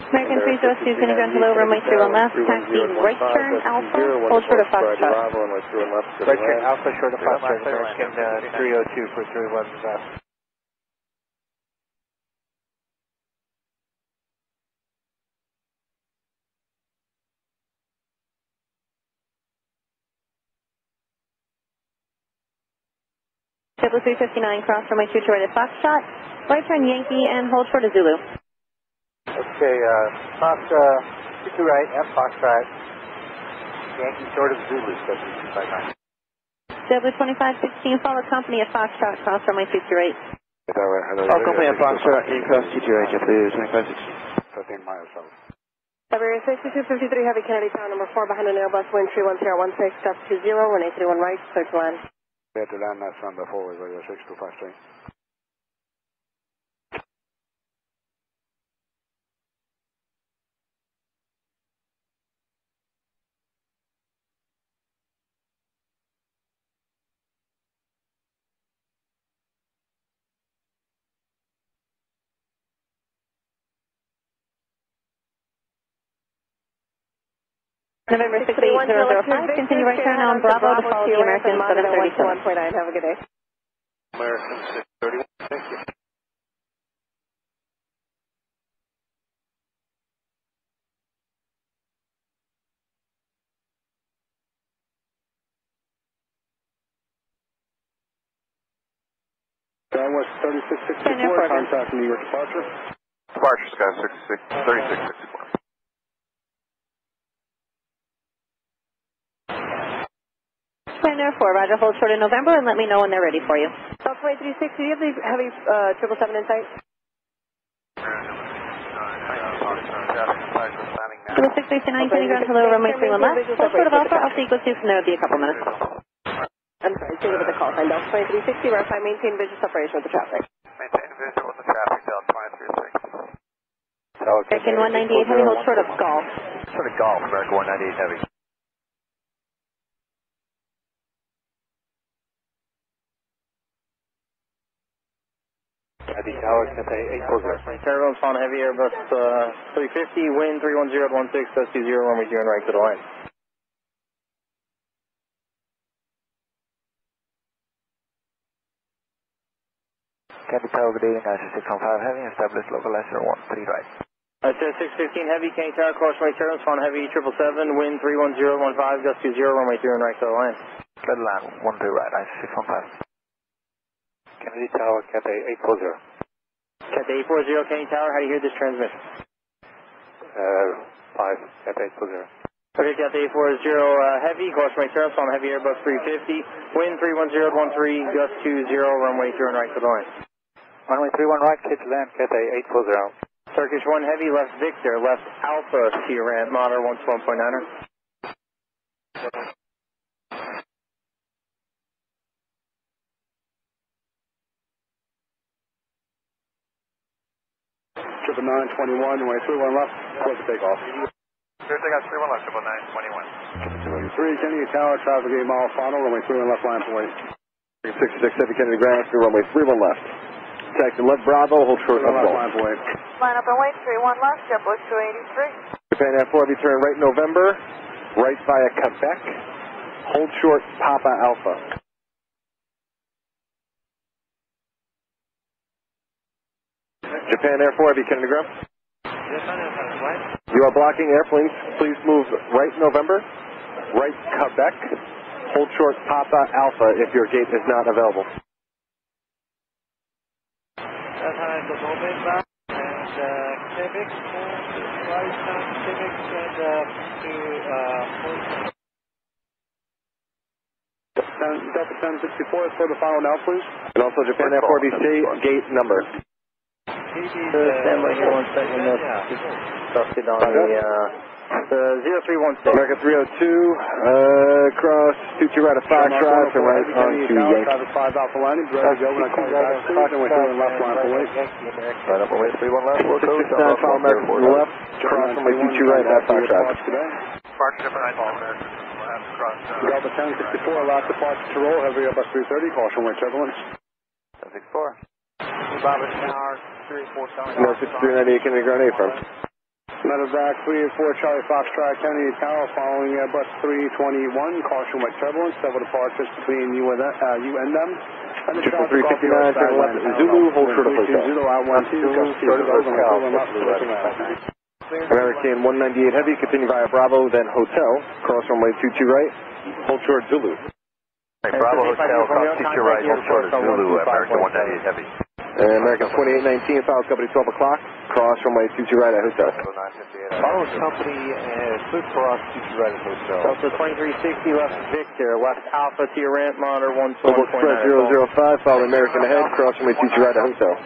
American 302, Kennedy ground hello, runway 31 left, taxi right turn Alpha, hold short of Foxtrot. Right turn Alpha, short of Foxtrot, American 302 for 31 left. JetBlue 359, cross runway 22 right at Foxtrot, right turn Yankee and hold short of Zulu. Okay, Fox 22 right at Foxtrot, Yankee short of Zulu, JetBlue 259. JetBlue 2516, follow company at Foxtrot, cross runway 22 right. Follow company at Foxtrot, cross 22 right, JetBlue 2516. 15 miles south. February 6253 Heavy, Kennedy Tower, number 4 behind an Airbus, wind 31016, gust 20, 181 right, clear to land. We had to land that number 4 with radio 6253. November 68005, continue right turn on Bravo to follow the American 737. 1.9, have a good day. American 631, thank you. Skywest 3664, contact New York departure. Departure, Sky 3664. Japan Air 4, roger, hold short in November and let me know when they're ready for you. Delta 2360, do you have the Heavy 777 in sight? Kilo 669, Kennedy ground hello, runway 31 left, hold short of Alpha, I'll sequence you from there, it'll be a couple minutes. I'm sorry, stay with the call sign. Delta 2360, verify maintain visual separation with the traffic. Maintain visual with the traffic, Delta 2360. American 198 Heavy, hold short of Golf. Short of Golf, American 198 Heavy. Heavy Tower, Cathay 840. Caravans on Heavy Airbus 350, wind 310 at 16, gust 20, runway 0 right to the line. Cathay Tower, good evening, Asus 615 Heavy, establish localizer 13 right. That's 615 Heavy, Kenny Tower, cross runway turbulence, on Heavy 777, wind 31015, gust 20, runway 3 and right to the line. Clear line, 1 2 right, nice, 615. Kennedy Tower, Cathay 840. Cathay 840, Kenny Tower, how do you hear this transmission? 5, Cathay 840. Okay, Cathay 840, Heavy, cross runway turbulence, on Heavy Airbus 350, wind 31013, gust 20, runway 3 and right to the line. Runway 31 right, clear to land, Cathay 840. Turkish 1 Heavy, left Victor, left Alpha, Sierra ramp, monitor 112.9er. Triple 921, runway 31 left, close to takeoff. Clear takeoff 31 left, triple 921. 3 Kennedy Tower, traffic 8 mile final, runway 31 left, line to wait. 66 Heavy Kennedy Ground, runway 31 left. Taxi left Bravo, hold short of Golf. Line to wait. Line up and wait, 31 left, JetBlue 283. Japan Air 4, turn right November, right via Quebec, hold short Papa Alpha. Japan Air 4, Kennedy Ground. You are blocking airplanes, please move right November, right Quebec, hold short Papa Alpha if your gate is not available. That's how I go November and Quebec, right time Quebec and to Delta 1064 for the final now, please. And also Japan Air 4BC, gate number. Stand by here 1 second, busted on the 0316. America 302, cross 22 right of Foxtrot, turn right onto Yankee. Traffic 5 Alpha landing, ready to go when I call you back, please. Then we're doing left line for wait. Right up and wait, 31 left, we'll go. 669, follow America to the left, cross runway 22 right at Foxtrot. Departure different right, follow America. We'll have to cross. Delta 1064, last departure to roll, heavy Airbus 330, caution wind turbulence. 1064. Bravo Tower, 347. No, 6398 Kennedy Ground A from. Medevac 384 Charlie Foxtrot, Kennedy Tower, following Airbus 321, caution wind turbulence, several departures between you and them. And the Triple 359, turn left at Zulu, hold short of hotel. American 198 Heavy, continue via Bravo, then Hotel, cross runway 22 right, hold short Zulu. Hey, Bravo Hotel, cross 22 right, hold short of Zulu, American 198 Heavy. And American 2819, files company 12 o'clock, cross runway 22 right at Hotel. Follow company and flip cross 22 right at Hotel. Delta 2360, left Victor, left Alpha, Sierra ramp, monitor 112.9er. Global Express 005, follow American ahead, cross runway 22 right at Hotel.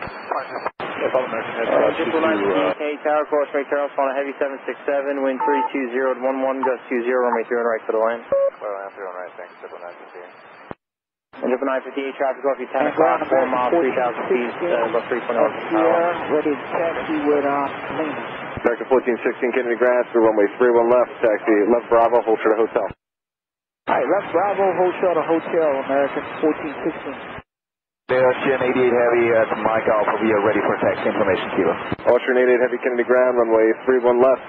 K Tower, cross runway turbulence, on a Heavy 767, wind 320 at 11, gust 20, runway 3 and right for the line. Well, I'm 3 on right, thanks, 958. And 958 traffic off your 10 o'clock, 4 miles, 3,000 feet, about 3.0 miles. Ready to taxi with landing. American 1416 Kennedy Ground, through runway 31 left, taxi left Bravo, hold short of Hotel. Alright, left Bravo, hold short of Hotel, American 1416. Austrian 88 Heavy, Mike Alpha, we are ready for taxi information, Kilo. Austrian 88 Heavy Kennedy Ground, runway 31 left.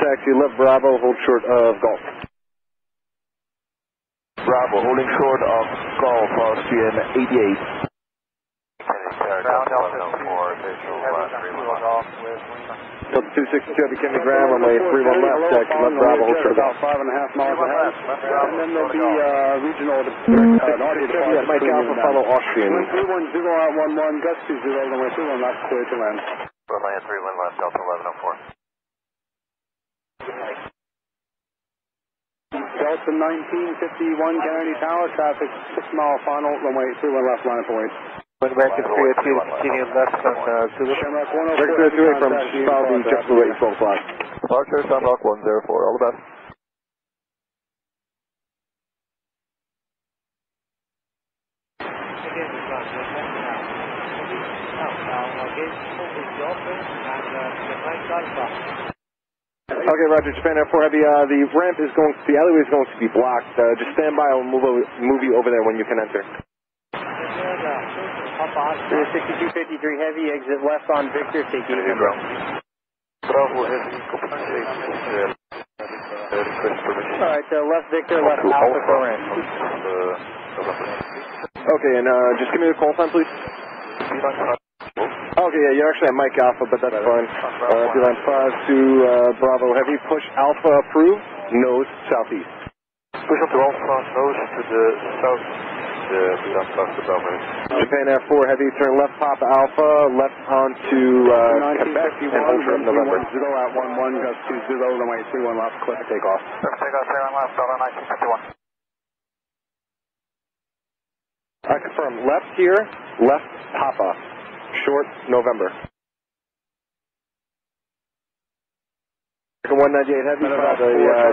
Taxi left Bravo, hold short of Golf. Bravo, holding short of Golf, Austrian 88. Ground Delta 4, visual 311. Delta 262 Heavy Kennedy Ground, runway 31 left, taxi left Bravo, hold short of Golf. About 5.5 miles ahead. And then there'll be regional audio departure. Mike Alpha, follow Austrian. 310 out 11, gust 20, runway 31 left, clear to land. Runway 31 left, Delta 1104. Delta 1951 Kennedy Tower, traffic 6 mile final, runway 31 left, line for wait. American 302, continue left on Zulu. Shamrock 104 from follow the JetBlue at 12 o'clock. Departure, Shamrock 104, all the best. Okay, Roger, Japan Air 4 Heavy, the ramp is going, the alleyway is going to be blocked. Just stand by, I'll move you over there when you can enter. 6253 Heavy, exit left on Victor, take you to Bravo Heavy, Alright, left Victor, left Alpha for ramp. Okay, and just give me the call sign, please. Okay, yeah, you're actually at Mike Alpha, but that's fine. Beeline 5 to Bravo Heavy, push Alpha approved, nose southeast. Push up to Alpha, nose to the south, Beeline 5 to Bravo. Japan Air 4 Heavy, turn left Papa Alpha, left onto Quebec and hold November. 0 at 11, gust 20, runway 31 left, clear for takeoff. Takeoff, 31 left, Delta 1951. I confirm, left here, left Papa, short November. 198 Heavy,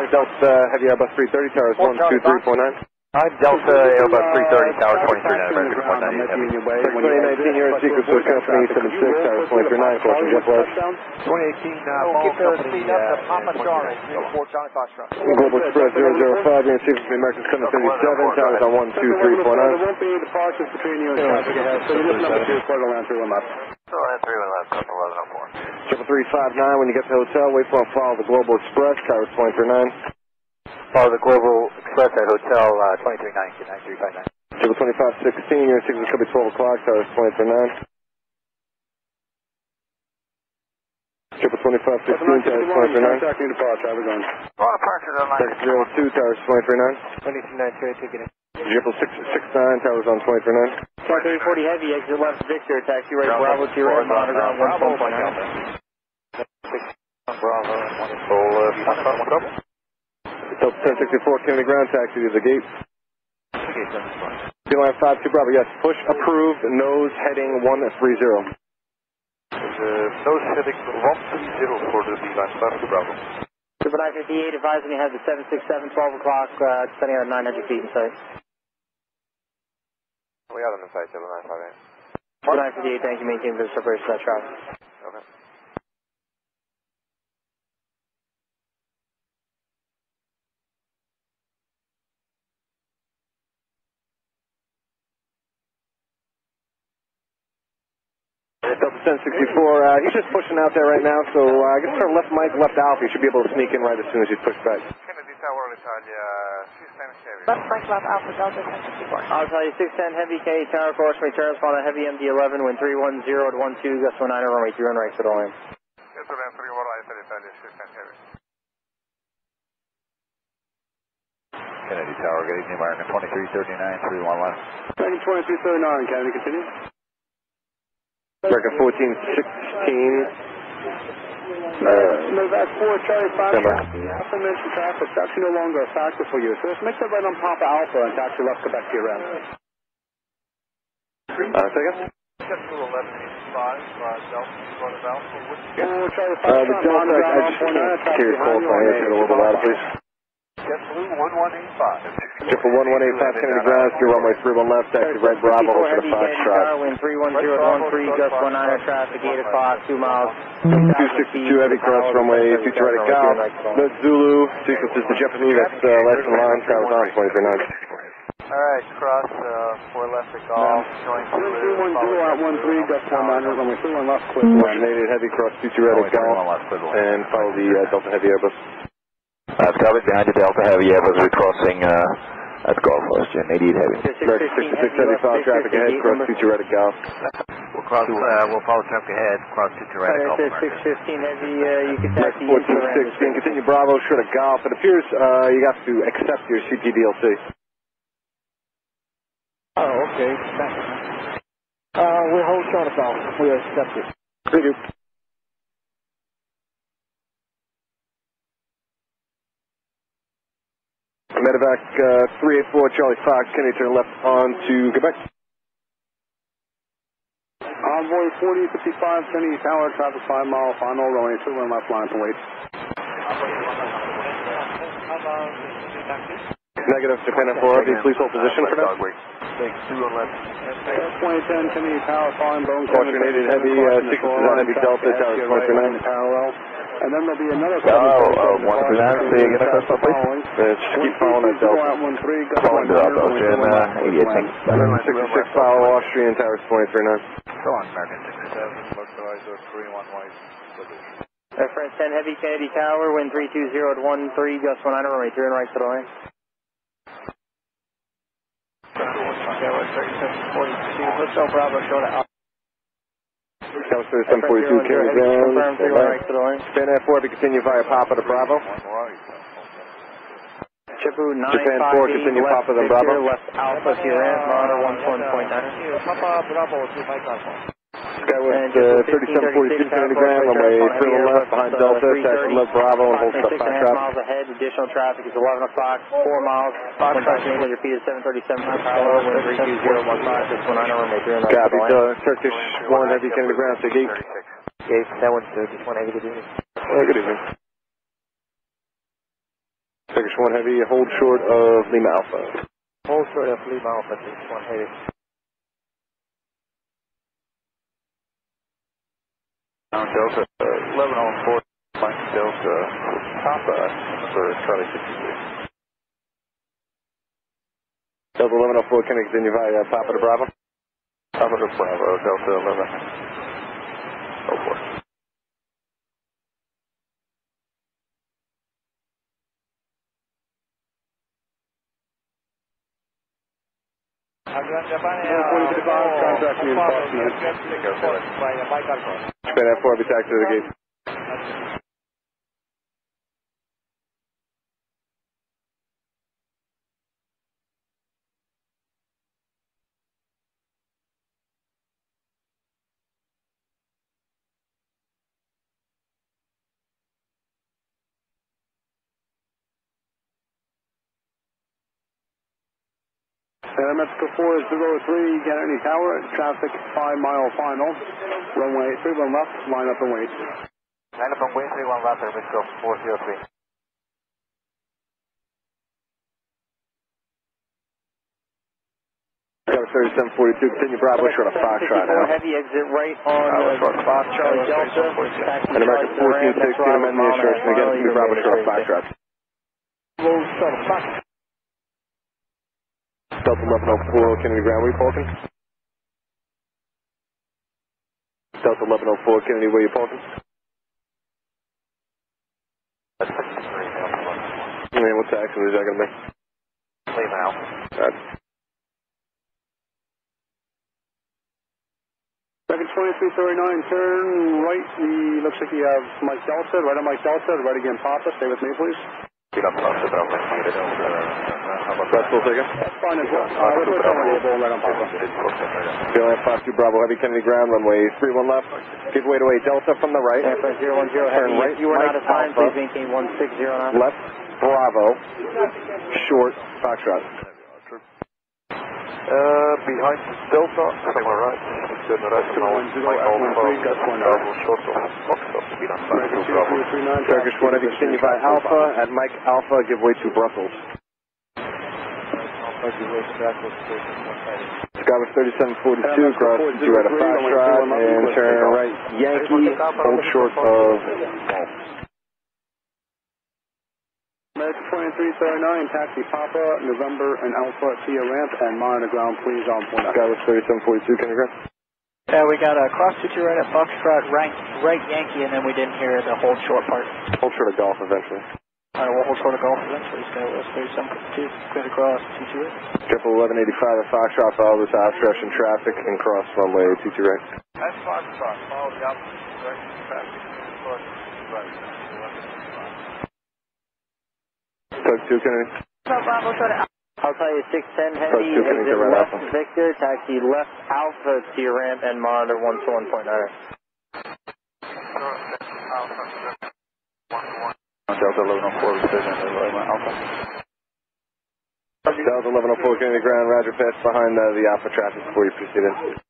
Delta Heavy Airbus 330, towers 123.9. Hi, Delta Airbus 330, tower 23.9, American 198 Heavy. 2019, you're in sequence with company 76, tower 23.9, caution JetBlast. 2018, keep the speed up to Papa Charlie, 4 Charlie Foxtrot. Global Express 005, you're in sequence with American 737, towers on 123.9. There won't be any departures between you and traffic ahead, so you just number 2, quarter land 31 left. So land 31 left, Delta 1104. 359, when you get to the hotel, wait for and follow the Global Express, towers 23.9. Follow the Global Express at Hotel 2390, 9359. 2516, your signal should be 12 o'clock, towers 23.9. 2516, towers 23.9. Tracking departure, how we going? Departure to 02, towers 23.9. 2292, ticket in. 669, towers on 23.9. 2340 Heavy, exit left Victor, taxi right Bravo to your right, monitor on 1.9. Bravo, one double. Delta 1064, Kennedy ground taxi to the gate. Beeline 5 to Bravo, yes, push approved, nose heading 130. Nose heading 130 for the Beeline 5 to Bravo. Super 958, advising you have the 767, 12 o'clock, descending at 900 feet in sight. We are on the site, 7958. Super 958, thank you, maintain for the separation of that traffic. Okay. Delta 1064, he's just pushing out there right now, so I guess turn left Mike, left Alpha. You should be able to sneak in right as soon as he's pushed back. Kennedy Tower, Italia, 610 Heavy. Left Mike, left Alpha, Delta 1064. I'll tell you, 610 Heavy K, tower course, returns on a Heavy MD-11, wind 310 at 12, gust 19, runway 31 right for the lane. Yes, sir, land 31 right, Italia, 610 Heavy. Kennedy Tower, good evening, American 2339, 31 left. American 2339, Kennedy, continue. American 1416. Novak 4, Charlie 5, aforementioned traffic is actually no longer a factor for you, so just make that right on Papa Alpha and taxi left Quebec to your end. Say again? Just to 1185, Delta, Alpha, Oh, Charlie 5, the Delta, I just can't hear your call sign. It's a little bit louder, please. JetBlue 1185. Triple 1185, Kennedy ground, through runway 31 left, taxi right Bravo, hold for the Foxtrot. Wind 310 at 13, gust 19 traffic, 8 o'clock, 2 miles. 262 Heavy, cross runway 22 right at Gal. The Zulu, sequences the Japanese, that's left in line, travels on 23.9. Alright, cross 4 left at Golf, join 310 at 13, gust 19, runway 31 left, clear. 188 Heavy, cross 22 right at Gal, and follow the Delta Heavy Airbus. Covered behind the Delta Heavy Airbus, we're crossing at Golf West, 88 Heavy. 66 follow traffic ahead, cross 22 right at Gal. We'll follow traffic ahead, cross 22 right at Golf. 615 Heavy, you can taxi 1416, continue Bravo, short of Golf. It appears you have to accept your CPDLC. Oh, okay. We'll hold short of Golf. We accept it. Thank you. Medevac 384 Charlie Fox, Kennedy turn left on to Quebec. Envoy 4055, Kennedy Tower, traffic 5 mile, final runway 21 left line to wait. Negative, Japan F4, please hold position for now. Thanks, 2 on left. 2010 Kennedy Tower, following bone. Caution Heavy, sequences on Heavy Delta, tower 29. Parallel. And then there'll be another 1%, say again across the place. Just keep following that Delta. Following the Delta, Ocean 88, thanks. 66 follow Austrian, towers 23.9. Go on, American 67, localizer 31 white, position. Reference 10 Heavy Kennedy Tower, wind 320 at 13, gust 19, runway 31 right to the lane. Hotel Bravo, short of Tower 3742, carry ground. Japan Air 4, continue via Papa to Bravo. Japan 4, continue Papa then Bravo. Left Alpha to your ramp, monitor 11.9. Papa Bravo to Mike Alpha. Skywest 3742, turning ground, runway 31 left behind Delta, taxi left Bravo and hold stuff 6.5 miles ahead, additional traffic is 11 o'clock, 4 miles, 1,800 feet at 737 parallel, wind 32015, 619 runway 3 left. Copy, Turkish 1 heavy, turning ground, take 8. Gate, that one's Turkish 1 heavy, good evening. Good evening. Turkish 1 heavy, hold short of Lima Alpha. Hold short of Lima Alpha, Turkish 1 heavy. Delta 1104, Mike Delta, Papa for Charlie 63. Delta 1104, can I continue via Papa to Bravo? Papa to Bravo, Delta 1104. Japan Air 4, be taxi to the gate. Mexico 403, Kennedy Tower, traffic 5 mile final, runway 31 left, line up and wait. Line up and wait, 31 left, Mexico 403. Tower 3742, continue Bravo, short of Foxtrot now. Heavy exit right on Foxtrot Delta. And American 1416, amend the instruction again, continue Bravo, short of Foxtrot. Delta 1104, Kennedy ground, where you parking? Delta 1104, Kennedy, where you parking? Man, what taxi is that going to be? Leave now. Second 2339, turn right, looks like you have Mike Delta, right on Mike Delta, right again Papa, stay with me please. That's full ticket? That's fine as well. Let's go right on Papa. Juliet 52 Bravo, heavy Kennedy ground, runway 31 left. Give way to a Delta from the right. Airplane 010, turn right, you are Mike out of time, Alpha. please maintain 1609. Left, Bravo, short, Foxtrot. Behind Delta, somewhere right. Turn right, Mike Alpha, Bravo, short of Foxtrot, speed on 52 Bravo. Turkish 1, heavy, continue by Alpha, at Mike Alpha, give way to Brussels. Skywest 3742, cross to right of Foxtrot, and turn right, Yankee, hold short of American 2339, taxi Papa, November and Alpha to your ramp, and monitor ground please on point. Skywest 3742, can you grab? Yeah, we got a cross 22 right at Foxtrot, right Yankee, and then we didn't hear the hold short part. Hold short of Golf eventually. Alright, we'll hold short of Golf eventually. Skywest 3742, clear to cross 22. Triple 1185 at Foxtrot, follow this obstruction traffic and cross runway 22 right. That's Foxtrot, follow the opposite direction traffic, cross right. Tug 2, Kennedy. I'll tell you 610 heavy, exit left Victor, taxi left Alpha to your ramp and monitor 121.9. Delta 1104, decision, Alpha. Delta 1104, Kennedy ground, roger, pass behind the Alpha traffic before you proceed in.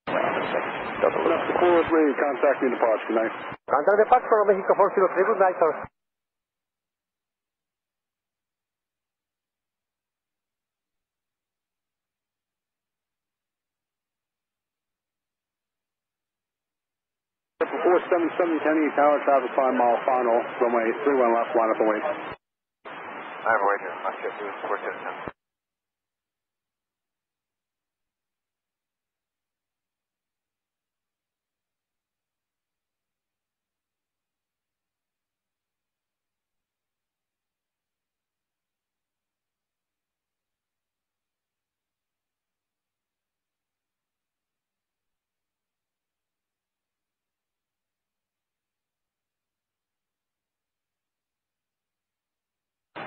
Delta 403, contact me departure, good night. Contact departure from Mexico 403, good night, sir. Triple 477, Kennedy Tower, traffic 5 mile final, runway 31 left, line up and wait. I have a wait here, my ship is 477.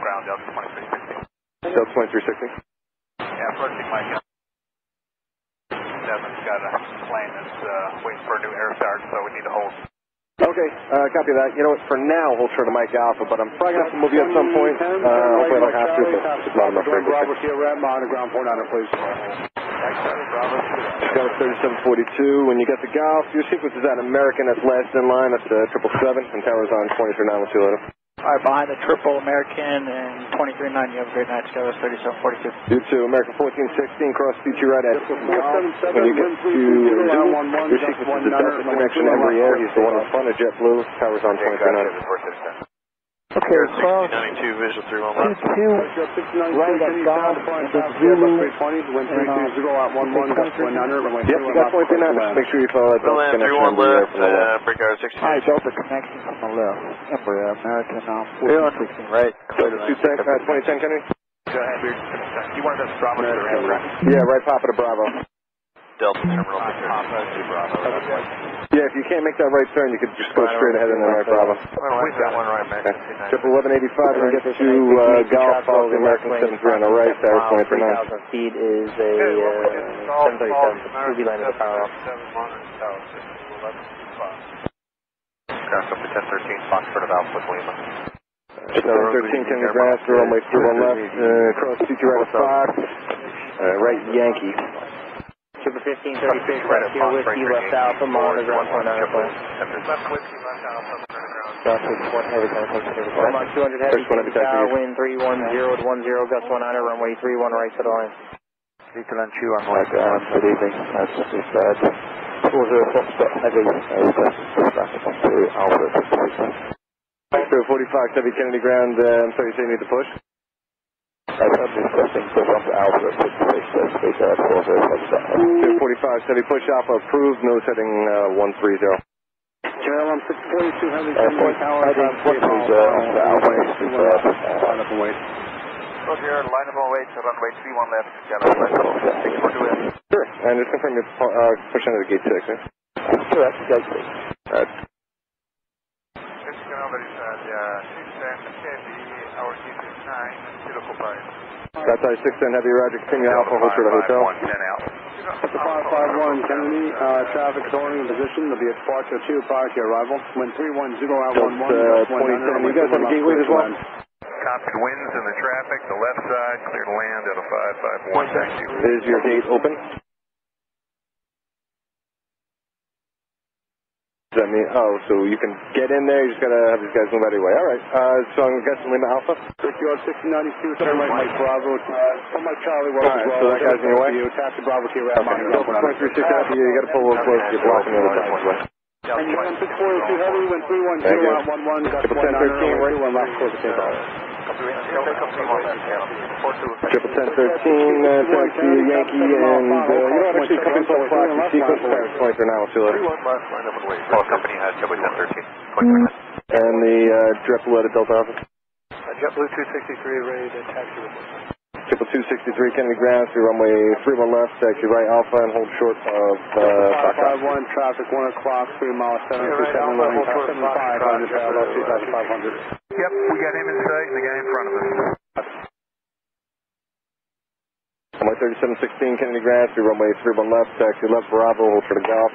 ground, Delta 2360. Delta 2360. Yeah, approaching Mike. 7's got a plane that's waiting for a new air start, so we need to hold. Okay, copy that. You know what, for now, hold short of Mike Alpha, but I'm probably going to have to move you at some point. Hopefully I don't have to, but it's not enough for Bravo Sierra Red, monitor ground 49er, please. Scott 3742, when you get the Golf, your sequence is at American, that's last in line, that's 777, and tower's on 239, we'll see you later. Alright, behind the triple American and 239, you have a great night, Scott 3742. You too, American 1416, cross CT right at when you get to Zulu, your sequence is a Delta connection Embraer, he's the one in front of JetBlue, tower's on 239. Okay, cross 92, visual 31. 22, right at Golf, the Zulu, wind 320 at 11, gust 19er, runway 31 Yep, you got 239, make sure you follow that Delta connection Embraer from the left. Breakout 16. Hi, Delta connection from the left, Embraer, American, 1416, right. Delta 2010, Kennedy? Go ahead, you wanted us to Bravo to the ramp, right? Yeah, right Papa to Bravo. Delta terminal, Papa to Bravo. Yeah, if you can't make that right turn, you could just go straight ahead and then right Bravo. We've got one right, man. Triple 1185, and get to Golf, follow the American 73 on the right, tower 239. 3,000 feet is a 737, will be landing the power off. Cross up to 1013, Foxford of Alpha with Lima. 1013, Kennedy Grass, runway 31 left, cross CT right at Fox, right Yankee. Triple 1536, right here with you, left alpha, monitor ground 49. Left with you, left alpha, Gust 1 heavy, Mark 200 heavy, tower, wind 310 at 10, gust 19er, runway 31 right to the line. Vehicle and Chew on right, good evening, as is 40 Foxtrot heavy, traffic on to Alpha 45, heavy Kennedy ground, I'm sorry, you say you need to push? Requesting push off to Alpha 56, 45, heavy push Alpha approved, nose heading 130. JLM 642, heavy Kennedy tower, Alpha, line up and wait. Roger, line up and wait, runway 31 left, Scanner. Sure, and just confirm you're pushing into gate 6, eh? Correct, gate 6. Alright. That's our 610 heavy, roger, continue Alpha, hold for the hotel. 110 out. Delta 551, Kennedy, traffic is holding in position, there'll be a departure 2 prior to your arrival. Wind 310 at 11, Delta 2010, you guys have a gateway as well? Copied winds in the traffic, the left side, clear to land at a 551, thank you. Is your gate open? Does that mean, oh, so you can get in there, you just gotta have these guys move out of your way. Alright, so I'm guessing Lima Alpha? Brickyard 6092, turn right Mike Bravo, Mike Charlie, well as well. So that guy's in your way? Taxi Bravo to your right, monitor. 2360 Alpha, you gotta pull a little close, you're blocking the other side way. And you went 642 heavy, went 310 at 11, gust 19er, runway 31 left, close the tape off. Triple 1013, taxi Yankee, and you know what, actually come in for Fox and sequence, pass 23 now, we'll see you later. Call company has JetBlue 1013. And the JetBlue at Delta office? JetBlue 263, ready to taxi with us. Triple 263, Kennedy ground, through runway 31 left, taxi right Alpha, and hold short of Fox. 551, traffic 1 o'clock, 3 miles, 737, runway 7500, 2500. Yep, we got him in sight and the guy in front of us. Runway 3716, Kennedy ground, through runway 31 left, taxi left Bravo, hold for the Golf.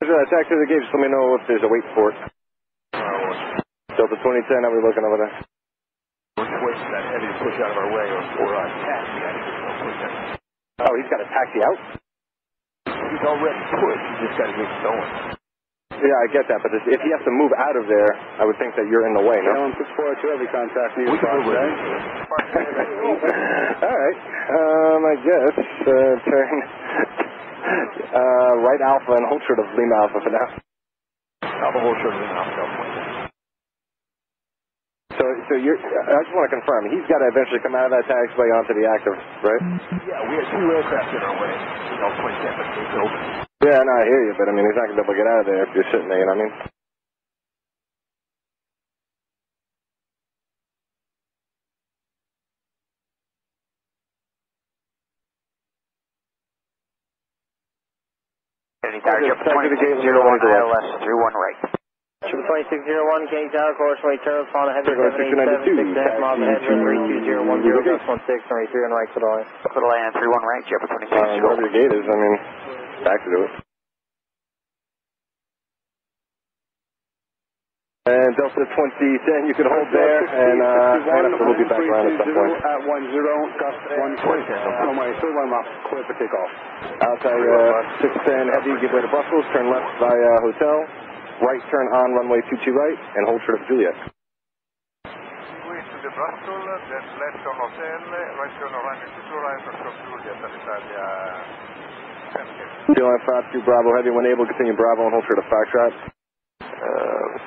Taxi to the gate, just let me know if there's a wait for it. Delta 2010, how are we looking over there? We're waiting that heavy to push out of our way or taxi. Oh, he's got to taxi out? He's already pushed, he's just got to get going. Yeah, I get that, but if he has to move out of there, I would think that you're in the way, no? 642, heavy contact, we can move it. Alright, I guess, turn right Alpha and hold short of Lima Alpha for now. Alpha, hold short of Lima Alpha. So you're, I just want to confirm, he's got to eventually come out of that taxiway onto the active, right? Yeah, we have 2 aircraft in our way. Delta 27, it's open. Yeah, no, I hear you, but I mean, he's not going to be able to get out of there if you're sitting there, you know what I mean? Kenny Tower, JFK 2601 ILS 31 right. 2601, Kenny Tower, course way turbo, following heavy 787, 6 miles ahead, wind 32010, gust 16, 23 on right, clear to land. Clear to land, 31 right, JFK 2601. Wherever your gate is, I mean, back to do it. And Delta 2010, you can hold there, and we'll be back around at some point. At 10, gust 16, runway 31 left, clear for takeoff. Outside 610 heavy, give way to Brussels, turn left via hotel, right turn on runway 22 right, and hold short of Juliet. Wait to the Brussels, then left on hotel, right turn on runway 22 right, and from Juliet, Italia. Feeling 52 Bravo heavy, when able, continue Bravo and hold short of Foxtrot.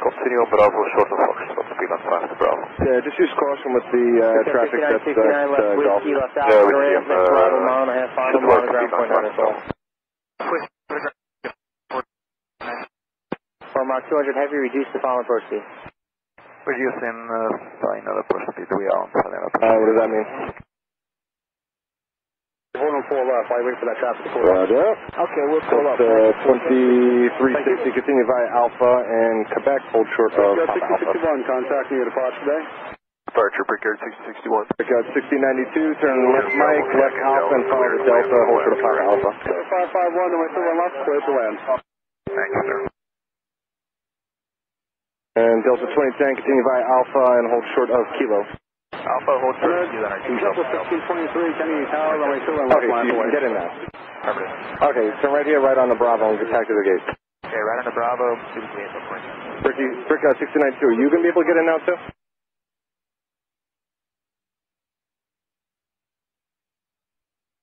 Continue Bravo, short of Foxtrot, feeling fast Bravo. Yeah, just use caution with the traffic that's Gulf. Yeah, we see him. Mile and a half, final mile on the ground, 0.9 as well. For Mark 200 heavy, reduce the final approach speed. Reducing final approach speed, we are on final approach. What does that mean? 104 left, I wait for that traffic to pull up. Okay, we'll pull up. 2360, continue via Alpha and Quebec, hold short of Alpha. 6061, contacting you to departure today. Departure, Brickyard 6061. Brickyard 6092, turn left Mike, left Alpha, and follow the Delta, hold short of Papa Alpha. 551, number 31 left, clear to land. Thank you, sir. And Delta 2010, continue via Alpha and hold short of Kilo. Alpha, hold short of Kilo, then I do Delta 1623, Kenny Tower, runway 21 left, okay, so you can get in now. Okay, turn right here, right on the Bravo, and get back to the gate. Okay, right on the Bravo, to the gate, Brickyard 6092, are you going to be able to get in now, too?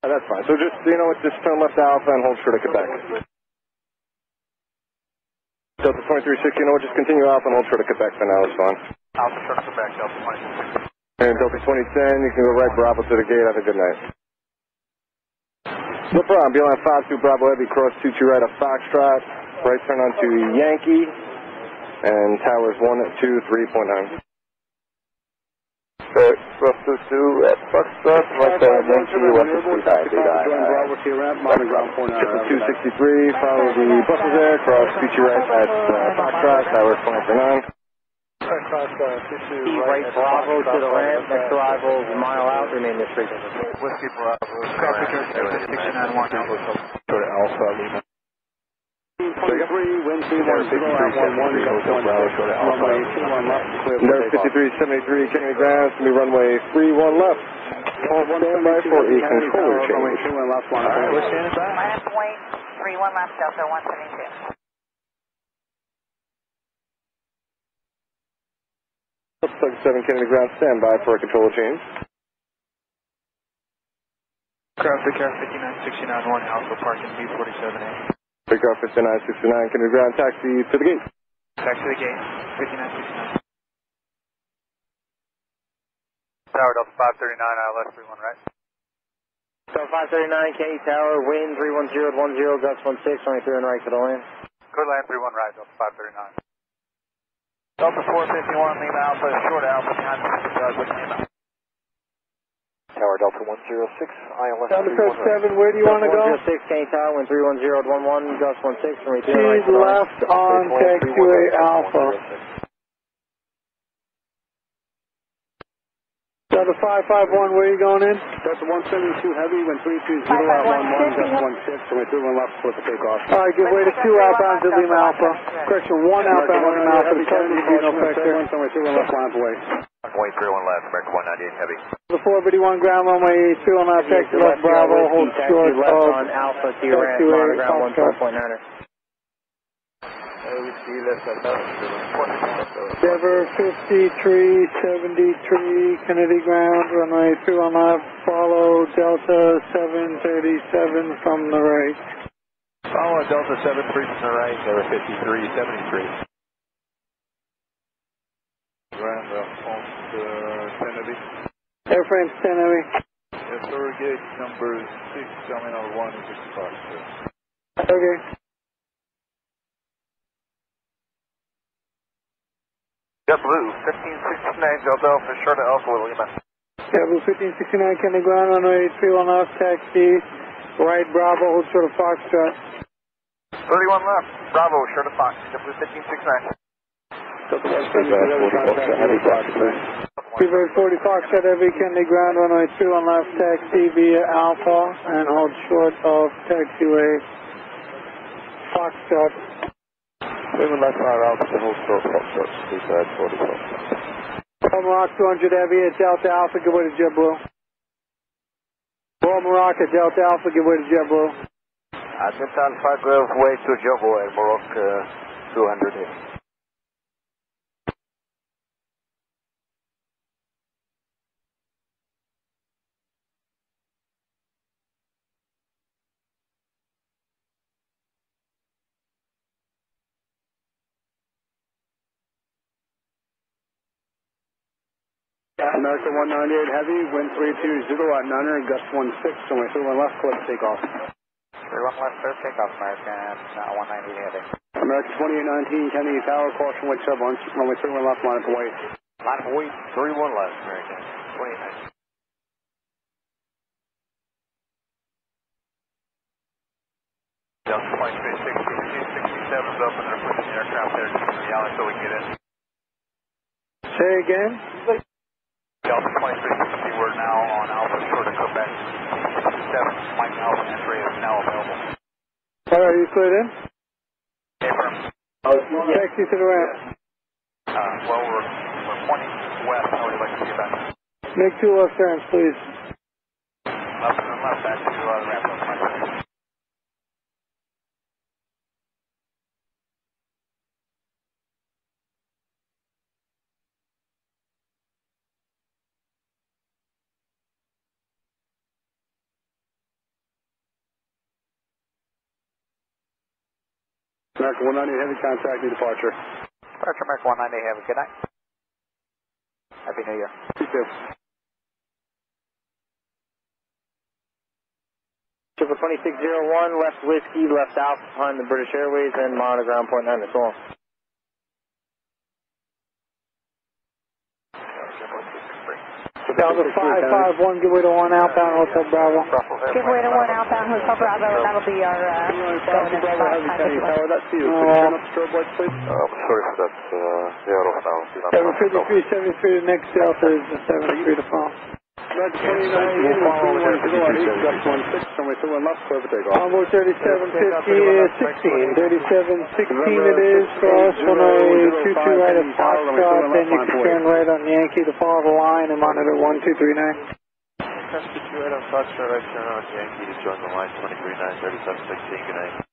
Oh, that's fine. So just, just turn left to Alpha and hold short of Quebec. Delta 2360, just continue Alpha and hold short of Quebec for now, it's fine. Alpha short of Quebec, Delta 2360. And Delta 2010, you can go right Bravo to the gate, have a good night. No problem, BLM 52 Bravo Heavy, cross 22 right of Foxtrot, right turn on to Yankee, and towers 123.9. Cross 22 at Foxtrot, right turn on Yankee, 123.9. Bravo to your ramp, mounting ground 49. 263, follow the buses there, cross 22 right at Foxtrot, towers 129. Right Bravo to the ramp, next arrival is a mile out, remain this frequency. Whiskey Bravo, copy 691, go to Alpha, Lima. 23, wind 310 at 11, runway 21 left, clear for Nerve takeoff. 5373, Kenny ground, it's going to be runway 31 left. Stand by for a controller change. Runway 21 left, line. Alright, we're standing by. Last point, 31 left, Delta 172. 7 Kennedy ground, stand by for a controller change. Traffic Air 5969 1 Alpha parking B47A. Big car 5969 Kennedy ground, taxi to the gate. Taxi to the gate, 5969. Tower Delta 539 ILS 31 right. Delta 539, Kenny Tower, wind 310 gust 16, 23 on right to the land. Good land 31 right, Delta 539. Delta 451, Lima Alpha, short Alpha, behind with Lima. Tower Delta 106, ILS Delta 7, where do you want to go? 106, Kenny Tower, wind 310 at 11, gust 16, 23 on right She's to the land. left on taxiway Alpha. Delta 551, where are you going in? Delta 172 heavy, wind 320 at 11, gust 16, runway 31 left, clear for takeoff. Alright, give way to 2 outbound to Lima Alpha. Correction, 1 outbound to Lima Alpha. The target will be no factor. Runway 31 left, lines away. Runway 31 left, American 198 heavy. The 451 ground runway 2 on our taxi left Bravo, hold short left of on Alpha to your ramp, mounting ground 14.9er. Dever 5373, Kennedy ground, runway 2 on left, follow Delta 737 from the right. Follow Delta 73 from the right, Dever 5373. Ground on Kennedy. Airframe 10 heavy. Surrogate number 6, terminal 1 is departure. Okay. JetBlue 1569 Delta Alpha, short of Alpha with Lima. JetBlue 1569, Kennedy ground, runway 3 on left, taxi, right Bravo, hold short of Foxtrot. 31 left, Bravo, short of Fox, W1569. Seabird 40 Foxtrot Heavy, Kennedy ground, runway 31 left, taxi via Alpha, and hold short of taxiway Foxtrot. 31 left, 5 Alpha, to hold short Foxtrot, Seabird 40 Foxtrot. Ball Rock 200 Heavy at Delta Alpha, give way to JetBlue. Ball Rock at Delta Alpha, give way to JetBlue. Delta Alpha, give way to JetBlue, Rock 200 Heavy. America 198 Heavy, wind 320 at 900, gust 16, runway 31 left, clear to take off. 31 left, clear to take off, American 198 Heavy. America 2819, Kennedy Tower, caution wind turbulence, runway 31 left, line up and wait. Line up and wait, 31 left, American 2819. Delta 2360, 67's up and they're pushing the aircraft there to the alley so we can get in. Say again? Delta 2360, we're now on Alpha short of Quebec. 67, Mike Alpha entry is now available. All right, you cleared in? Affirm. Taxi to the ramp. Well, we're pointing west. How would you like to get back? Make 2 left turns, please. Left and left, back to the ramp. America 198 Heavy, contact your departure. Departure, America 198 Heavy, good night. Happy New Year. You too. Triple 2601, left Whiskey, left Alpha behind the British Airways, and monitor ground point 9 as well. Delta 551, give way to 1 outbound, Hotel Bravo. Give way to 1 outbound, Hotel Bravo, and that'll be our going into Bravo Heavy, Kennedy Tower, that's you. Could you turn up the strobe lights, please? Sorry for that, they are off now. 753, 73, the next Delta is the 73 to fall. America 2919, 310 at 8, gust 16, runway 31 left, clear for takeoff. Onboard 3750, 16. 3716 it is, cross runway 22 right at Foxtrot, then you can turn right on Yankee to follow the line and monitor 1239. Press 22 right on Foxtrot, right turn on Yankee to join the line 239, 3716, good night.